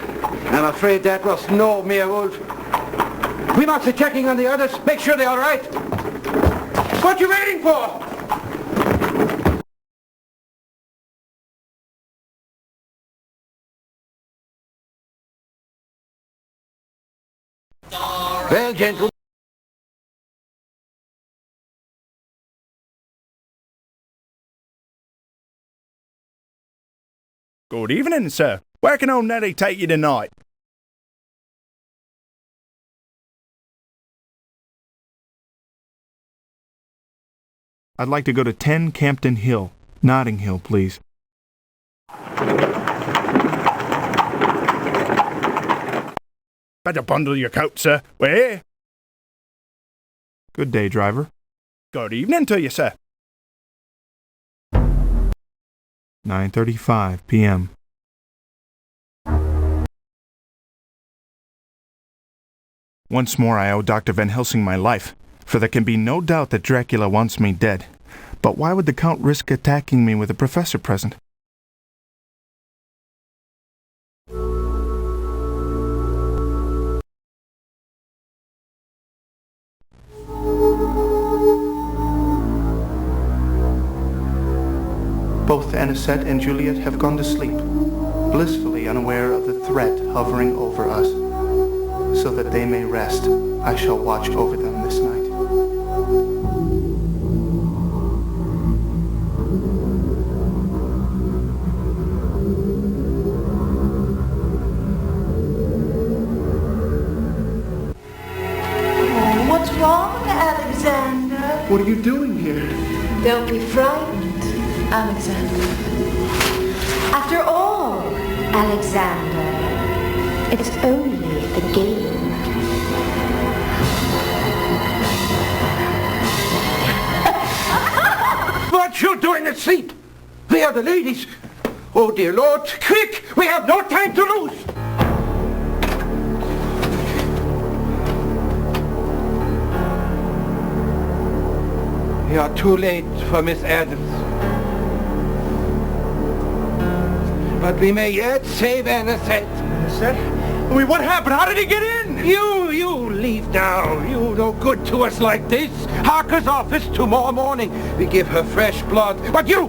I'm afraid that was no mere wolf. We must be checking on the others. Make sure they're all right. What you waiting for? Well, gentlemen. Good evening, sir. Where can old Nellie take you tonight? I'd like to go to 10 Campden Hill, Notting Hill, please. Better bundle your coat, sir. We're here. Good day, driver. Good evening to you, sir. 9:35 p.m. Once more I owe Dr. Van Helsing my life, for there can be no doubt that Dracula wants me dead. But why would the Count risk attacking me with a professor present? Both Anisette and Juliet have gone to sleep, blissfully unaware of the threat hovering over us. So that they may rest, I shall watch over them this night. Oh, what's wrong, Alexander? What are you doing here? Don't be frightened, Alexander. After all, Alexander, it's only the game. What you doing asleep? We are the ladies. Oh, dear Lord, quick! We have no time to lose! You're too late for Miss Adams. But we may yet save Anisette. Anisette? What happened? How did he get in? You leave now. You no good to us like this. Harker's office tomorrow morning. We give her fresh blood. But you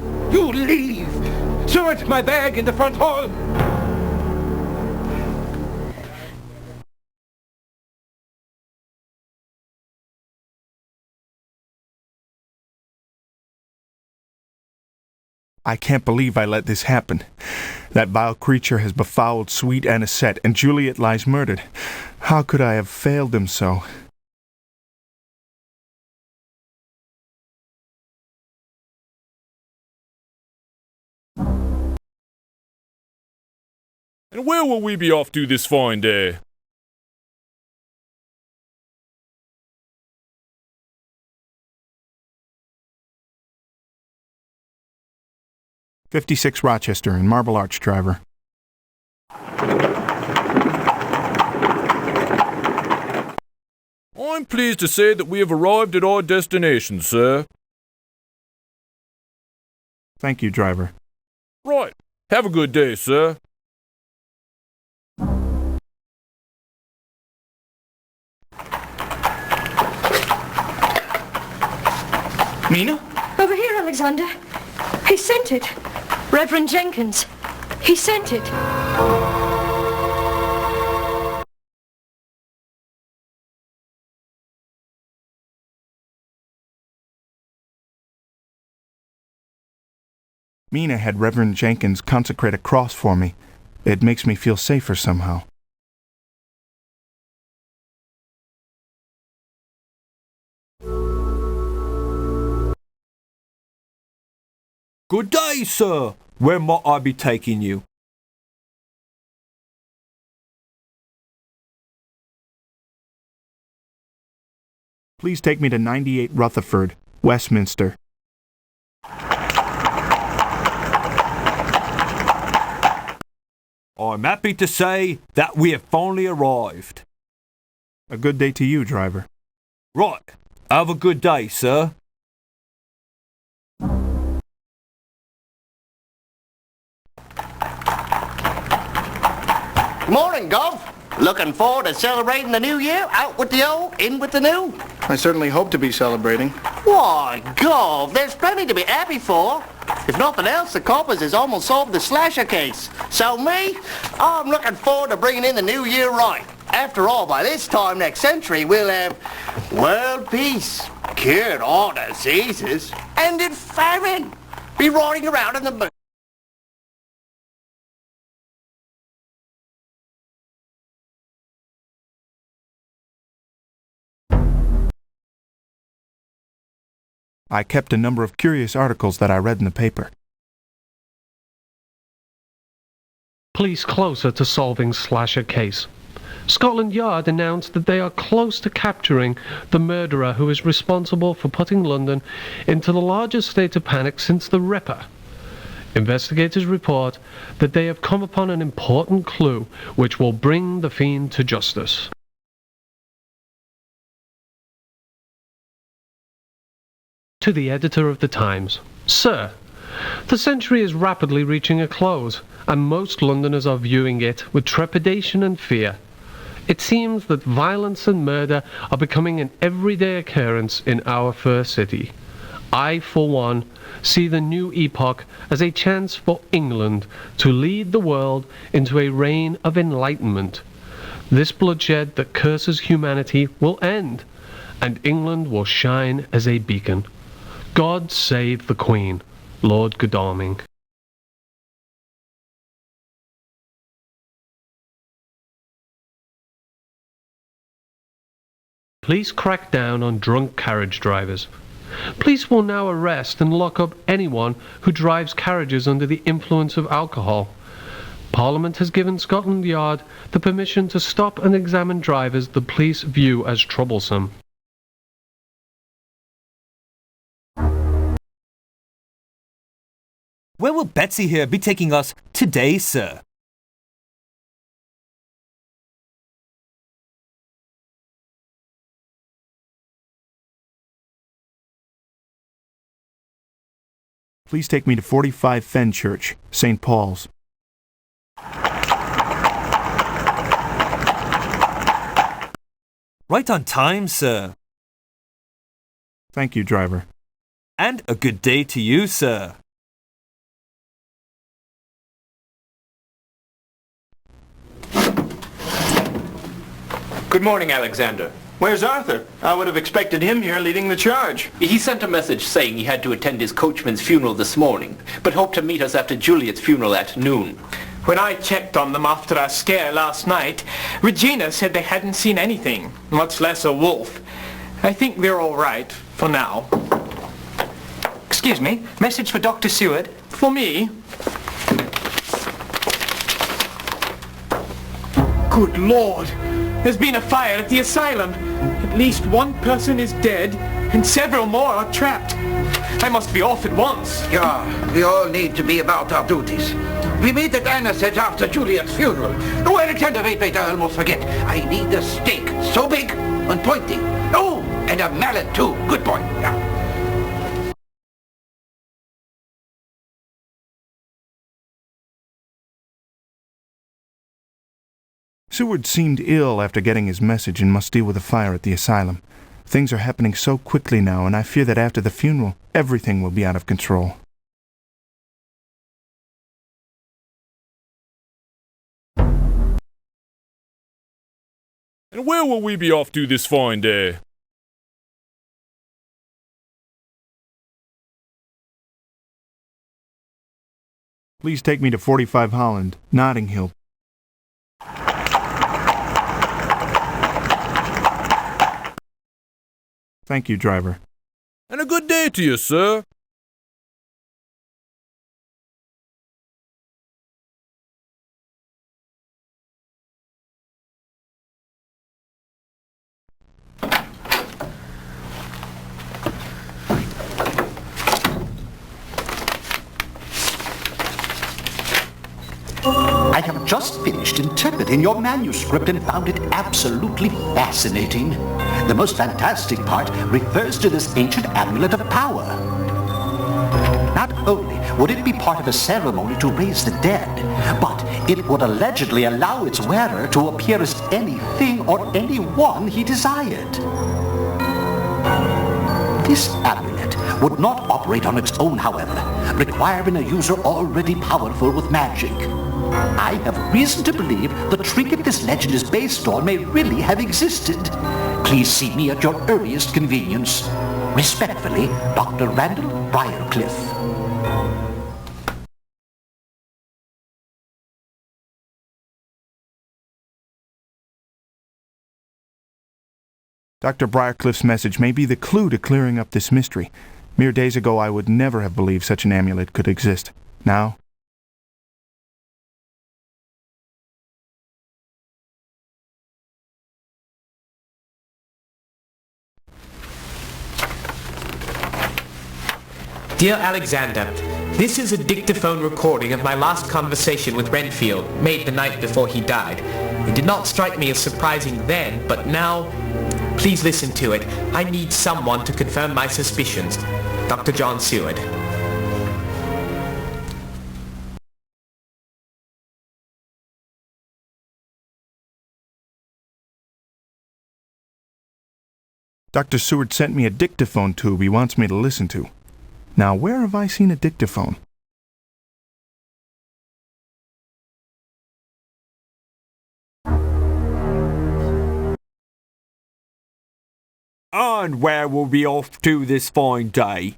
leave. Seward, my bag in the front hall. I can't believe I let this happen. That vile creature has befouled sweet Anisette, and Juliet lies murdered. How could I have failed them so? And where will we be off to this fine day? "56 Rochester in Marble Arch, driver." I'm pleased to say that we have arrived at our destination, sir. Thank you, driver. Right. Have a good day, sir. Mina? Over here, Alexander. He sent it. Reverend Jenkins. He sent it. Mina had Reverend Jenkins consecrate a cross for me. It makes me feel safer somehow. Good day, sir. Where might I be taking you? Please take me to 98 Rutherford, Westminster. I'm happy to say that we have finally arrived. A good day to you, driver. Right. Have a good day, sir. Morning, Gov. Looking forward to celebrating the new year? Out with the old, in with the new? I certainly hope to be celebrating. Why, Gov, there's plenty to be happy for. If nothing else, the coppers has almost solved the slasher case. So me, I'm looking forward to bringing in the new year right. After all, by this time next century, we'll have world peace, cured all diseases, ended famine, be riding around in the moon. I kept a number of curious articles that I read in the paper. Police closer to solving slasher case. Scotland Yard announced that they are close to capturing the murderer who is responsible for putting London into the largest state of panic since the Ripper. Investigators report that they have come upon an important clue which will bring the fiend to justice. To the editor of the Times. Sir, the century is rapidly reaching a close, and most Londoners are viewing it with trepidation and fear. It seems that violence and murder are becoming an everyday occurrence in our fair city. I, for one, see the new epoch as a chance for England to lead the world into a reign of enlightenment. This bloodshed that curses humanity will end, and England will shine as a beacon. God save the Queen, Lord Godalming. Police crack down on drunk carriage drivers. Police will now arrest and lock up anyone who drives carriages under the influence of alcohol. Parliament has given Scotland Yard the permission to stop and examine drivers the police view as troublesome. Where will Betsy here be taking us today, sir? Please take me to 45 Fenchurch, St. Paul's. Right on time, sir. Thank you, driver. And a good day to you, sir. Good morning, Alexander. Where's Arthur? I would have expected him here leading the charge. He sent a message saying he had to attend his coachman's funeral this morning, but hoped to meet us after Juliet's funeral at noon. When I checked on them after our scare last night, Regina said they hadn't seen anything, much less a wolf. I think they're all right, for now. Excuse me, message for Dr. Seward? For me? Good Lord! There's been a fire at the asylum. At least one person is dead, and several more are trapped. I must be off at once. Yeah, we all need to be about our duties. We meet at Anna said after Juliet's funeral. Oh, Alexander, wait, I almost forget. I need a stake, so big and pointy. Oh, and a mallet too. Good boy. Yeah. Seward seemed ill after getting his message and must deal with a fire at the asylum. Things are happening so quickly now, and I fear that after the funeral, everything will be out of control. And where will we be off to this fine day? Please take me to 45 Holland, Notting Hill. Thank you, driver. And a good day to you, sir. I have just finished interpreting your manuscript and found it absolutely fascinating. The most fantastic part refers to this ancient amulet of power. Not only would it be part of a ceremony to raise the dead, but it would allegedly allow its wearer to appear as anything or anyone he desired. This amulet would not operate on its own, however, requiring a user already powerful with magic. I have reason to believe the trinket this legend is based on may really have existed. Please see me at your earliest convenience. Respectfully, Dr. Randall Briarcliff. Dr. Briarcliff's message may be the clue to clearing up this mystery. Mere days ago I would never have believed such an amulet could exist. Now, Dear Alexander, this is a dictaphone recording of my last conversation with Renfield, made the night before he died. It did not strike me as surprising then, but now, please listen to it. I need someone to confirm my suspicions. Dr. John Seward. Dr. Seward sent me a dictaphone tube he wants me to listen to. Now, where have I seen a dictaphone? And where will we off to this fine day?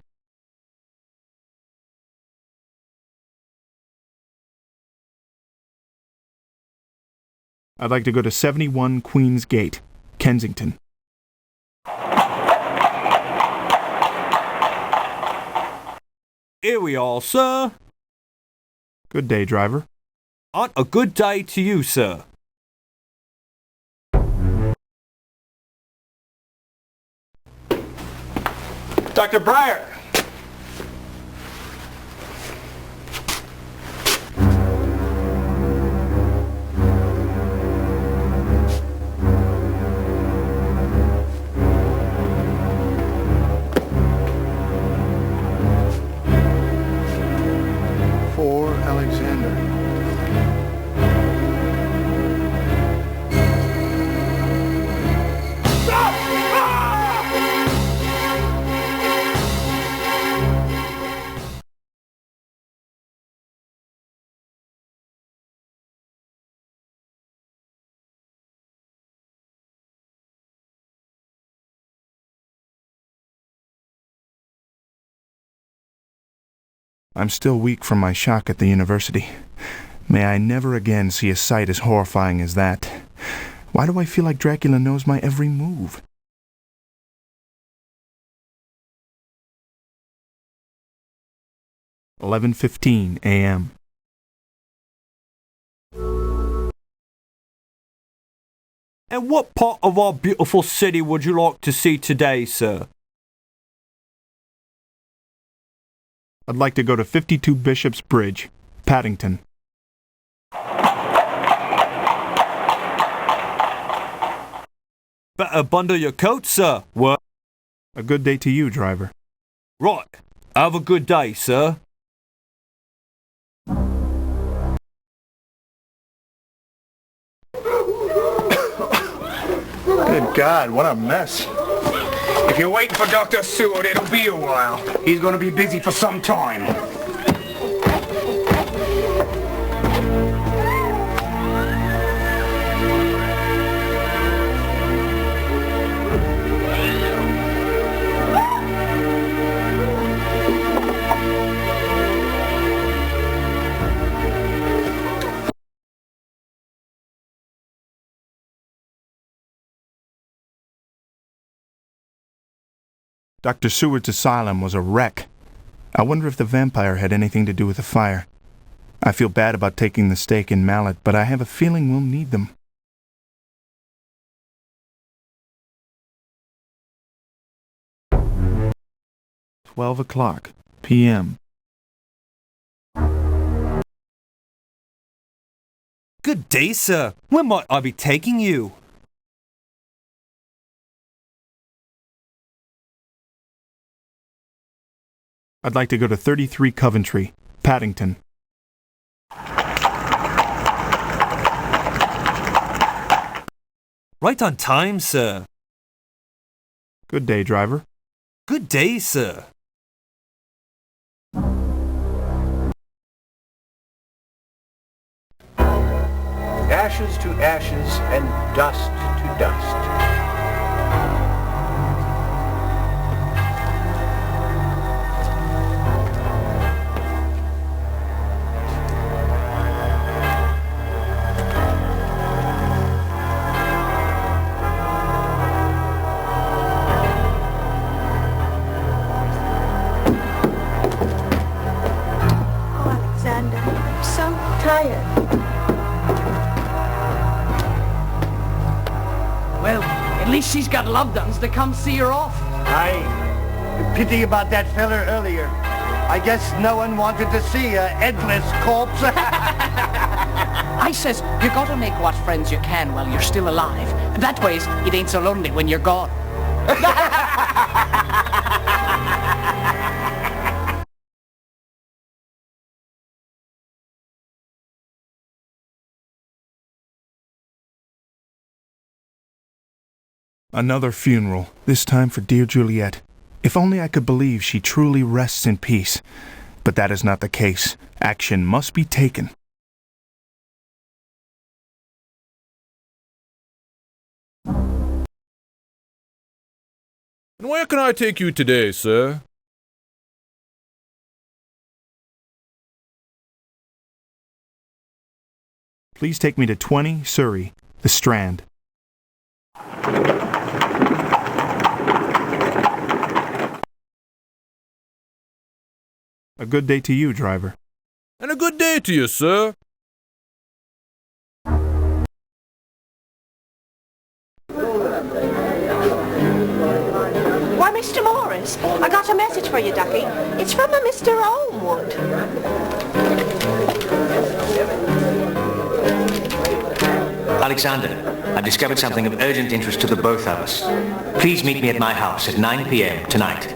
I'd like to go to 71 Queen's Gate, Kensington. Here we are, sir. Good day, driver. And a good day to you, sir. Dr. Briar! Alexander. I'm still weak from my shock at the university. May I never again see a sight as horrifying as that. Why do I feel like Dracula knows my every move? "11:15 a.m. And what part of our beautiful city would you like to see today, sir? I'd like to go to 52 Bishop's Bridge, Paddington. Better bundle your coat, sir. What? A good day to you, driver. Right. Have a good day, sir. Good God, what a mess. If you're waiting for Dr. Seward, it'll be a while. He's going to be busy for some time. Dr. Seward's asylum was a wreck. I wonder if the vampire had anything to do with the fire. I feel bad about taking the stake and mallet, but I have a feeling we'll need them. "12:00 p.m. Good day, sir. Where might I be taking you? I'd like to go to 33 Coventry, Paddington. Right on time, sir. Good day, driver. Good day, sir. Ashes to ashes and dust to dust. Well, at least she's got loved ones to come see her off. Aye. Pity about that feller earlier. I guess no one wanted to see a headless corpse. I says, you gotta make what friends you can while you're still alive. That ways, it ain't so lonely when you're gone. Another funeral, this time for dear Juliet. If only I could believe she truly rests in peace. But that is not the case. Action must be taken. And where can I take you today, sir? Please take me to 20 Surrey, the Strand. A good day to you, driver. And a good day to you, sir. Why, Mr. Morris, I got a message for you, Ducky. It's from a Mr. Olmwood. Alexander, I've discovered something of urgent interest to the both of us. Please meet me at my house at 9 p.m. tonight.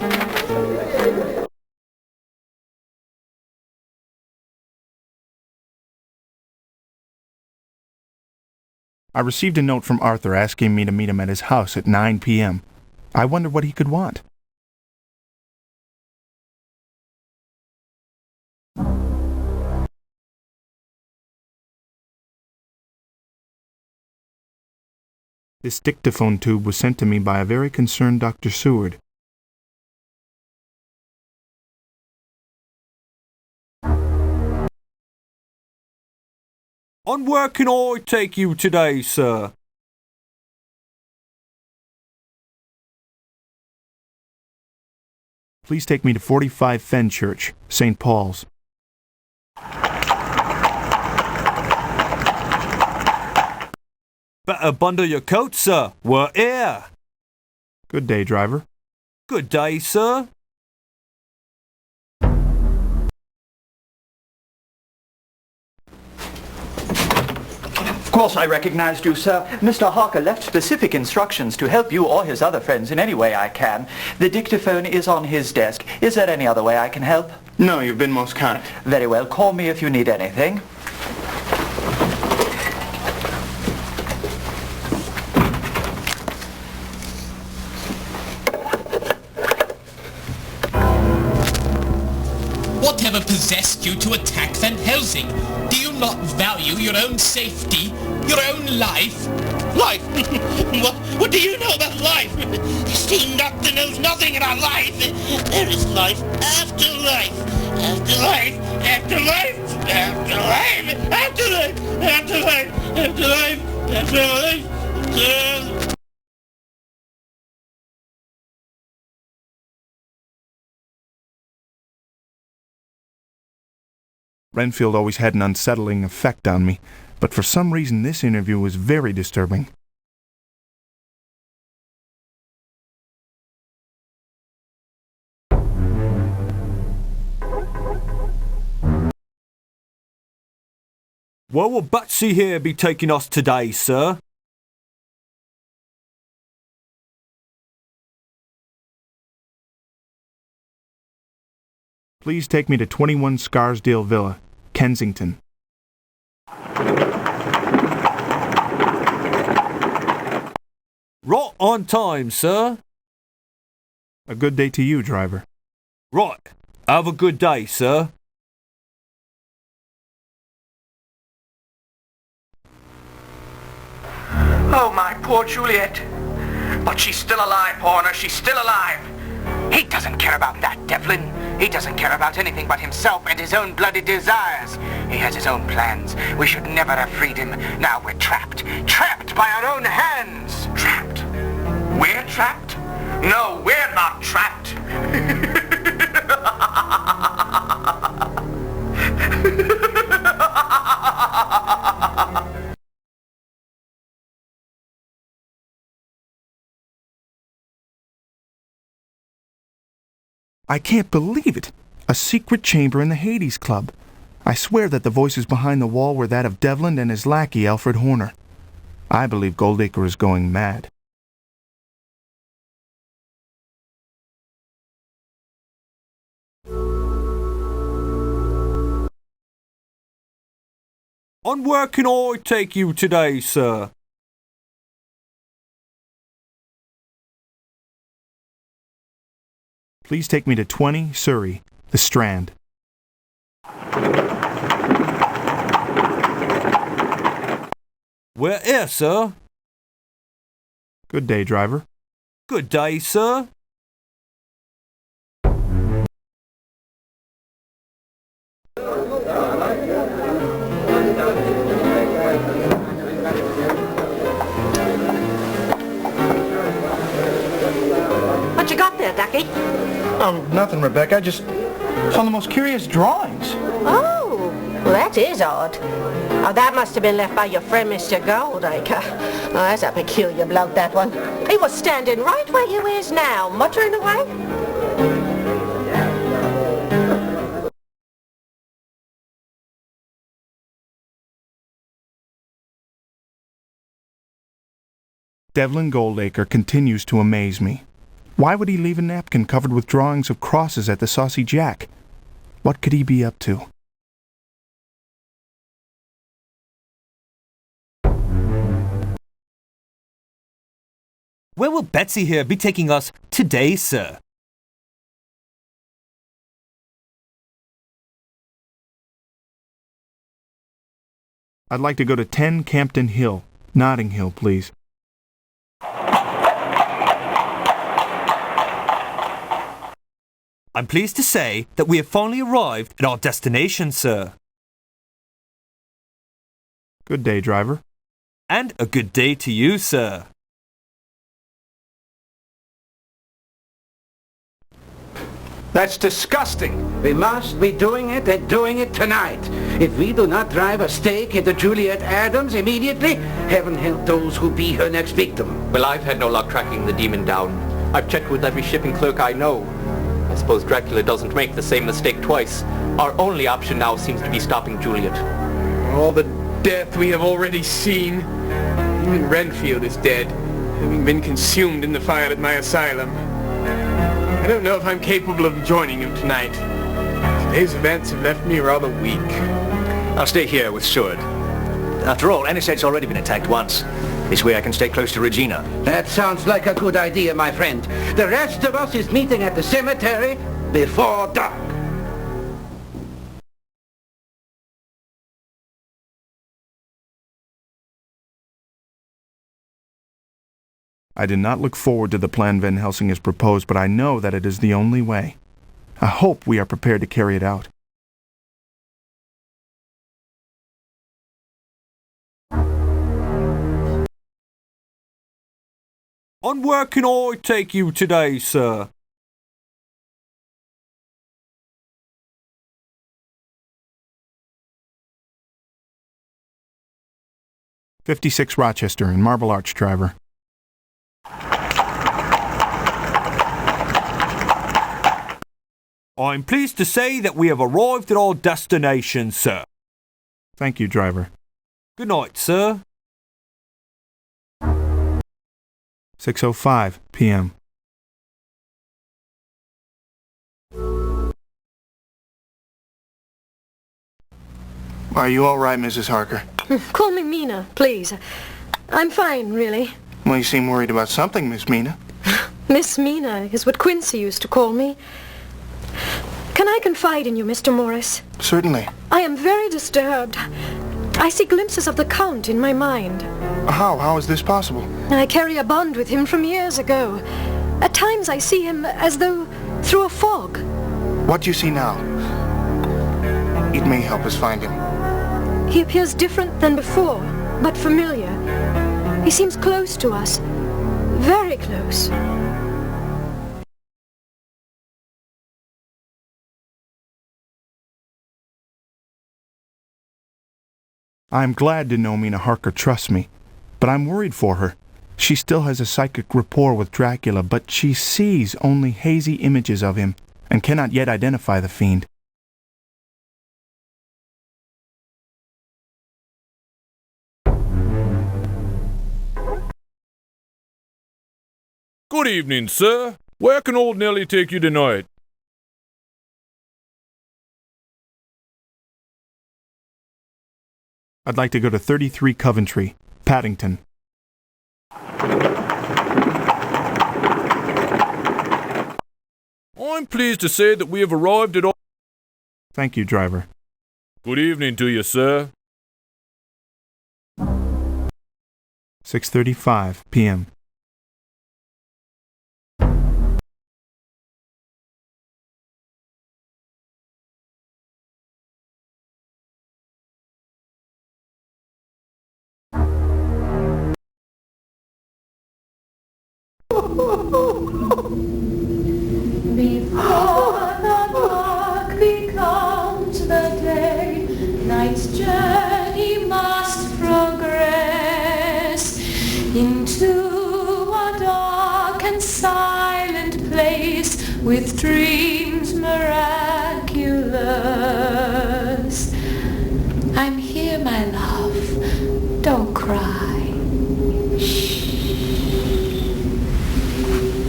I received a note from Arthur asking me to meet him at his house at 9 p.m. I wonder what he could want. This dictaphone tube was sent to me by a very concerned Dr. Seward. On where can I take you today, sir? Please take me to 45 Fenchurch, St. Paul's. Better bundle your coat, sir. We're here. Good day, driver. Good day, sir. Of course I recognized you, sir. Mr. Harker left specific instructions to help you or his other friends in any way I can. The dictaphone is on his desk. Is there any other way I can help? No, you've been most kind. Very well. Call me if you need anything. Whatever possessed you to attack Van Helsing? Do you not value your own safety, your own life? Life? What do you know about life? Steam Doctor knows nothing about life. There is life after life. After life. After life. After life. After life. After life. After life. After life. Renfield always had an unsettling effect on me, but for some reason this interview was very disturbing. Where will Batsy here be taking us today, sir? Please take me to 21 Scarsdale Villa, Kensington. Right on time, sir. A good day to you, driver. Right. Have a good day, sir. Oh, my poor Juliet. But she's still alive, Horner. She's still alive. He doesn't care about that, Devlin. He doesn't care about anything but himself and his own bloody desires. He has his own plans. We should never have freed him. Now we're trapped. Trapped by our own hands. Trapped. We're trapped? No, we're not trapped. I can't believe it! A secret chamber in the Hades Club. I swear that the voices behind the wall were that of Devlin and his lackey, Alfred Horner. I believe Goldacre is going mad. On where can I take you today, sir? Please take me to 20 Surrey, the Strand. We're here, sir. Good day, driver. Good day, sir. What you got there, Ducky? Oh, nothing, Rebecca. I just saw the most curious drawings. Oh, well, that is odd. Oh, that must have been left by your friend, Mr. Goldacre. Oh, that's a peculiar bloke, that one. He was standing right where you is now, muttering away. Devlin Goldacre continues to amaze me. Why would he leave a napkin covered with drawings of crosses at the Saucy Jack? What could he be up to? Where will Betsy here be taking us today, sir? I'd like to go to 10 Campden Hill, Notting Hill, please. I'm pleased to say that we have finally arrived at our destination, sir. Good day, driver. And a good day to you, sir. That's disgusting. We must be doing it and doing it tonight. If we do not drive a stake into Juliet Adams immediately, heaven help those who be her next victim. Well, I've had no luck tracking the demon down. I've checked with every shipping clerk I know. I suppose Dracula doesn't make the same mistake twice. Our only option now seems to be stopping Juliet. All the death we have already seen. Even Renfield is dead, having been consumed in the fire at my asylum. I don't know if I'm capable of joining him tonight. Today's events have left me rather weak. I'll stay here with Seward. After all, Aniset's already been attacked once. This way I can stay close to Regina. That sounds like a good idea, my friend. The rest of us is meeting at the cemetery before dark. I did not look forward to the plan Van Helsing has proposed, but I know that it is the only way. I hope we are prepared to carry it out. And where can I take you today, sir? "56 Rochester in Marble Arch, driver." I'm pleased to say that we have arrived at our destination, sir. Thank you, driver. Good night, sir. 6:05 p.m. Are you all right, Mrs. Harker? Call me Mina, please. I'm fine, really. Well, you seem worried about something, Miss Mina. Miss Mina is what Quincy used to call me. Can I confide in you, Mr. Morris? Certainly. I am very disturbed. I see glimpses of the Count in my mind. How? How is this possible? I carry a bond with him from years ago. At times I see him as though through a fog. What do you see now? It may help us find him. He appears different than before, but familiar. He seems close to us. Very close. I'm glad to know Mina Harker trusts me, but I'm worried for her. She still has a psychic rapport with Dracula, but she sees only hazy images of him and cannot yet identify the fiend. Good evening, sir. Where can old Nellie take you tonight? I'd like to go to 33 Coventry, Paddington. I'm pleased to say that we have arrived at all... Thank you, driver. Good evening to you, sir. 6:35 p.m. Before the dark becomes the day, night's journey must progress into a dark and silent place with dreams miraculous. I'm here, my love. Don't cry. Shh.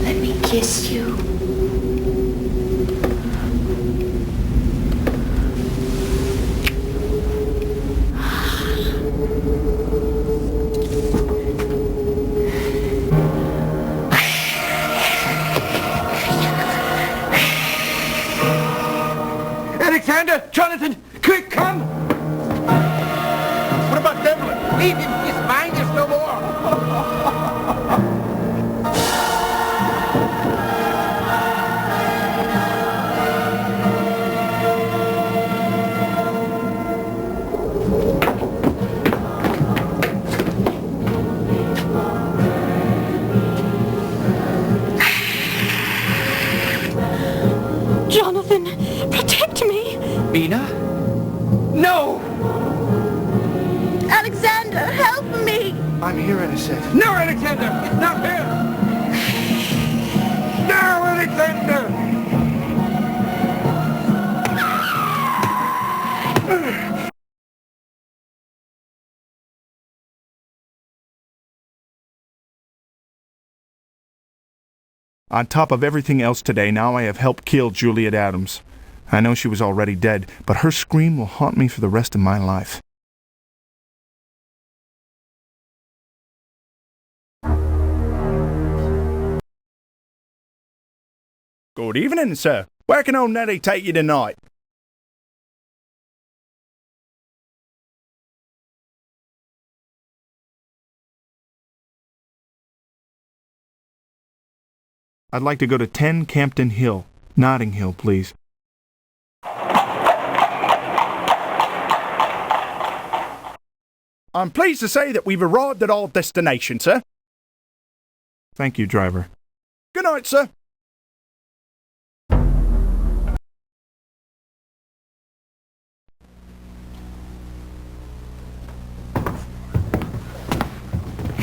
Let me kiss you. Alexander! Jonathan! Quick, come! What about Devlin? Leave him. His mind is no more. Jonathan, protect me! Mina? No! Alexander, help me! I'm here in a sec. No, Alexander! Not here! No, Alexander! On top of everything else today, now I have helped kill Juliet Adams. I know she was already dead, but her scream will haunt me for the rest of my life. Good evening, sir. Where can old Nettie take you tonight? I'd like to go to 10 Campden Hill, Notting Hill, please. I'm pleased to say that we've arrived at our destination, sir. Thank you, driver. Good night, sir.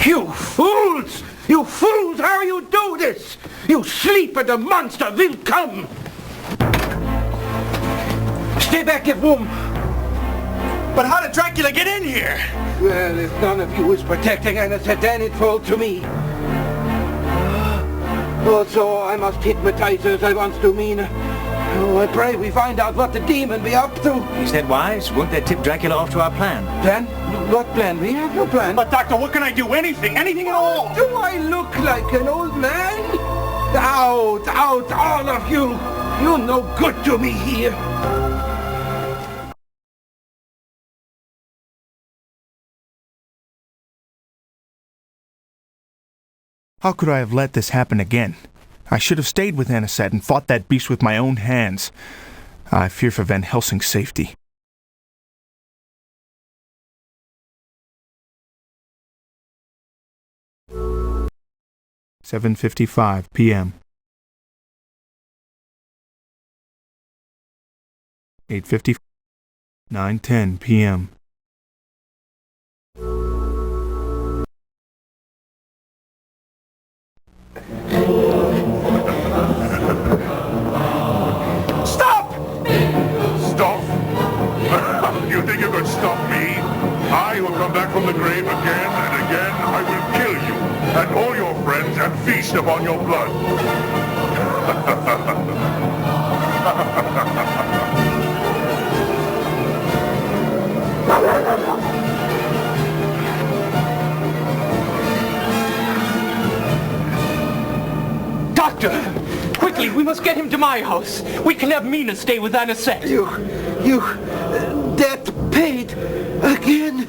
You fools! You fools! How you do this? You sleep and the monster will come! Stay back, you room! But how did Dracula get in here? Well, if none of you is protecting Anisette, then it falls to me. Also, I must hypnotize her as I once do mean. Oh, I pray we find out what the demon be up to. Is that wise? Won't that tip Dracula off to our plan? Plan? What plan? We have no plan. But, Doctor, what can I do? Anything at all! Do I look like an old man? Out, all of you! You're no good to me here. How could I have let this happen again? I should have stayed with Anisette and fought that beast with my own hands. I fear for Van Helsing's safety. $7:55 p.m. 8:50. 9:10 p.m. Stop! Stop? You think you could stop me? I will come back from the grave again and again. I will kill you and all your friends and feast upon your blood. Doctor! Quickly, we must get him to my house. We can have Mina stay with Anisette. That paid again.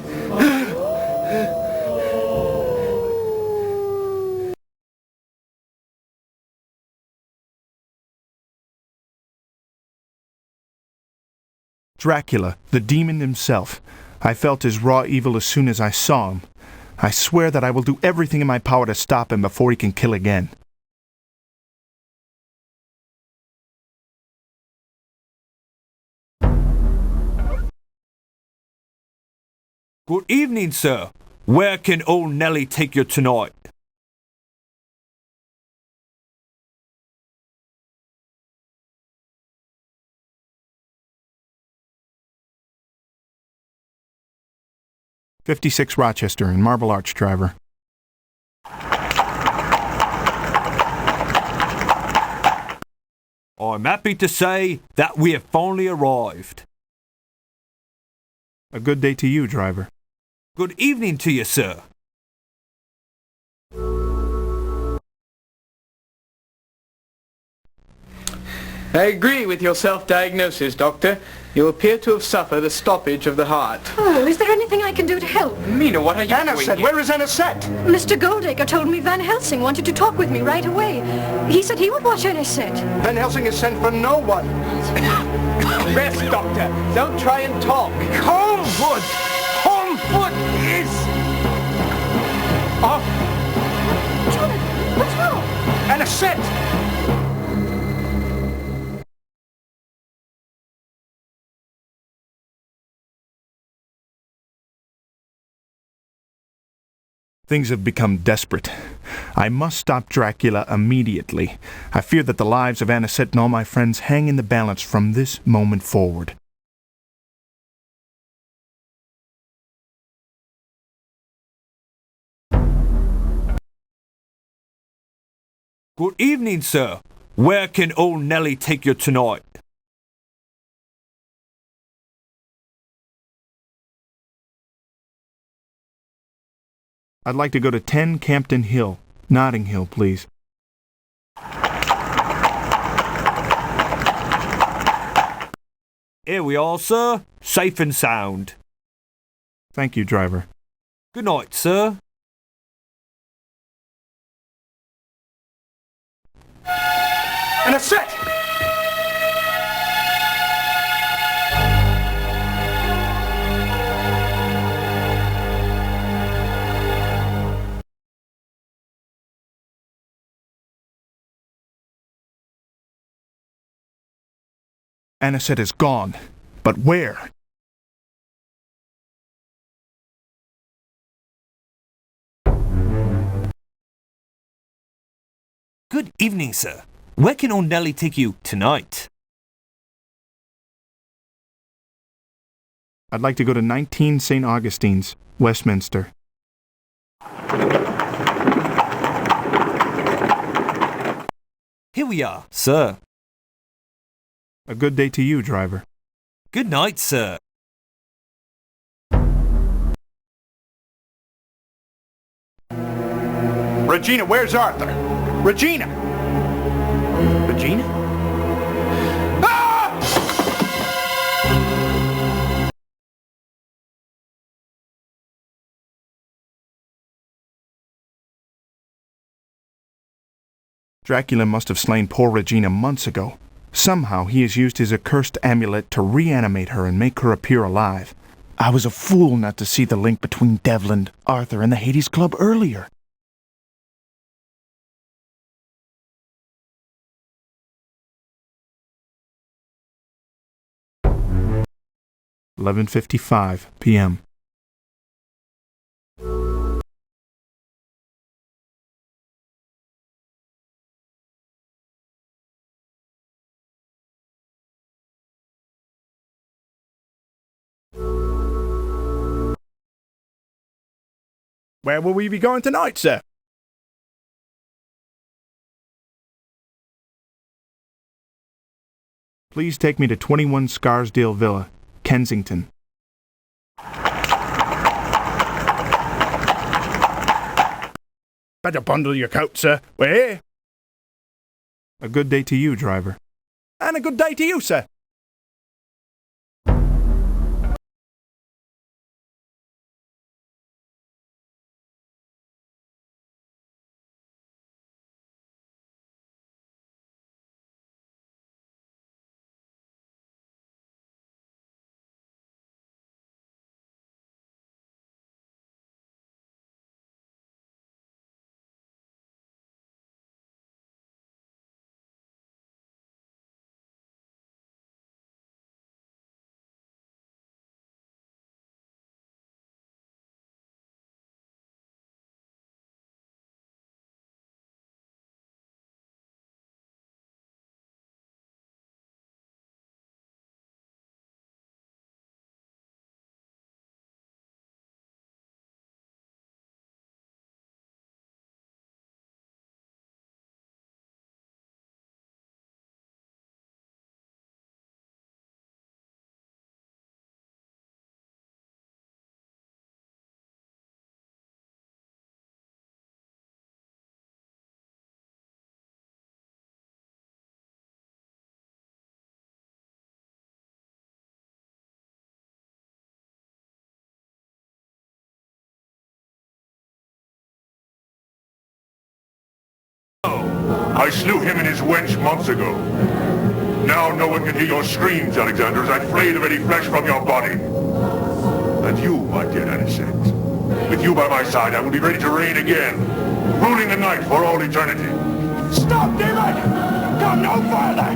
Dracula, the demon himself. I felt his raw evil as soon as I saw him. I swear that I will do everything in my power to stop him before he can kill again. Good evening, sir. Where can old Nellie take you tonight? '56 Rochester in Marble Arch, driver. I'm happy to say that we have finally arrived. A good day to you, driver. Good evening to you, sir. I agree with your self-diagnosis, Doctor. You appear to have suffered a stoppage of the heart. Oh, is there anything I can do to help? Mina, what are you Anisette, where is Anisette? Mr. Goldacre told me Van Helsing wanted to talk with me right away. He said he would watch Anisette. Van Helsing is sent for no one. Rest, Doctor. Don't try and talk. Holmwood! Holmwood is... Oh, Jonathan, what's wrong? Anisette! Things have become desperate. I must stop Dracula immediately. I fear that the lives of Anisette and all my friends hang in the balance from this moment forward. Good evening, sir. Where can old Nellie take you tonight? I'd like to go to 10 Campden Hill, Notting Hill, please. Here we are, sir. Safe and sound. Thank you, driver. Good night, sir. Anisette! Anisette is gone. But where? Good evening, sir. Where can old Nellie take you tonight? I'd like to go to 19 St. Augustine's, Westminster. Here we are, sir. A good day to you, driver. Good night, sir. Regina, where's Arthur? Regina! Regina? Ah! Dracula must have slain poor Regina months ago. Somehow he has used his accursed amulet to reanimate her and make her appear alive. I was a fool not to see the link between Devlin, Arthur, and the Hades Club earlier. (11:55 p.m.) Where will we be going tonight, sir? Please take me to 21 Scarsdale Villa, Kensington. Better bundle your coat, sir. We're here. A good day to you, driver. And a good day to you, sir. I slew him and his wench months ago. Now no one can hear your screams, Alexander, as I flay the very flesh from your body. And you, my dear Anisette, with you by my side, I will be ready to reign again, ruling the night for all eternity. Stop, demon! Come no further!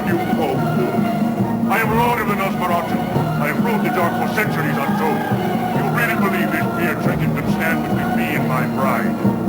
You poor fool. I am Lord of the Nosferatu. I have ruled the dark for centuries untold. You really believe this beer drinking can stand between me and my bride?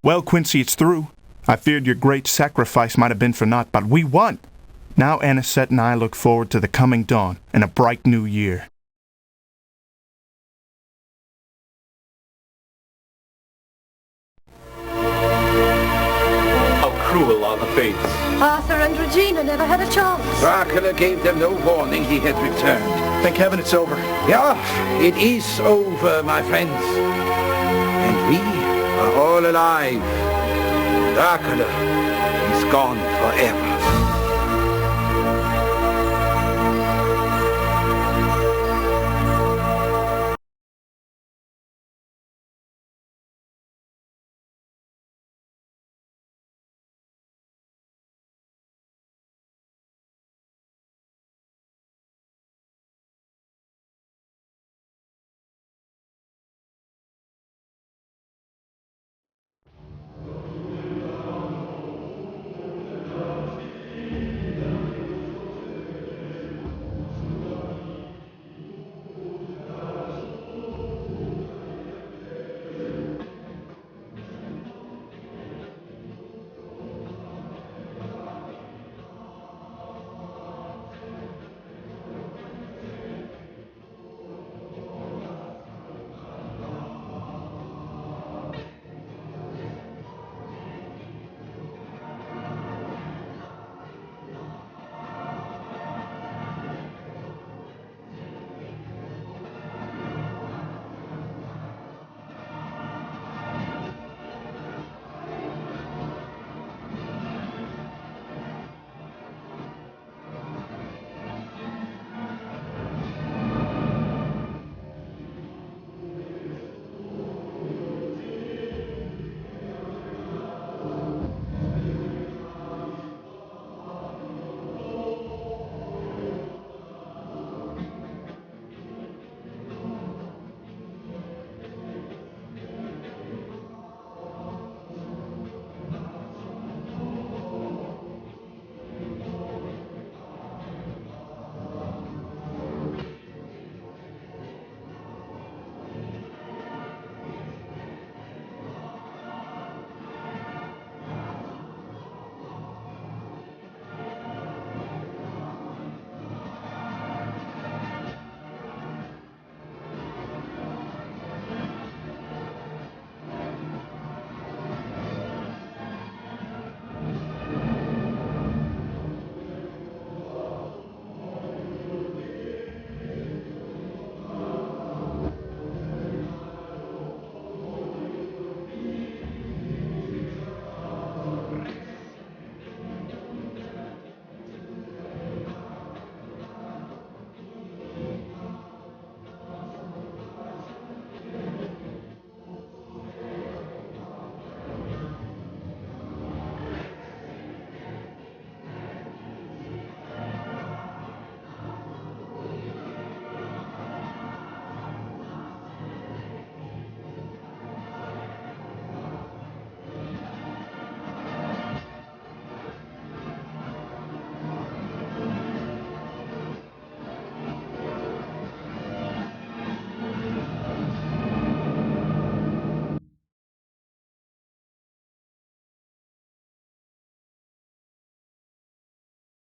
Well, Quincy, it's through. I feared your great sacrifice might have been for naught, but we won! Now Anisette and I look forward to the coming dawn and a bright new year. How cruel are the fates. Arthur and Regina never had a chance. Dracula gave them no warning he had returned. Thank heaven it's over. Yeah, it is over, my friends. And we are all alive. Dracula is gone forever.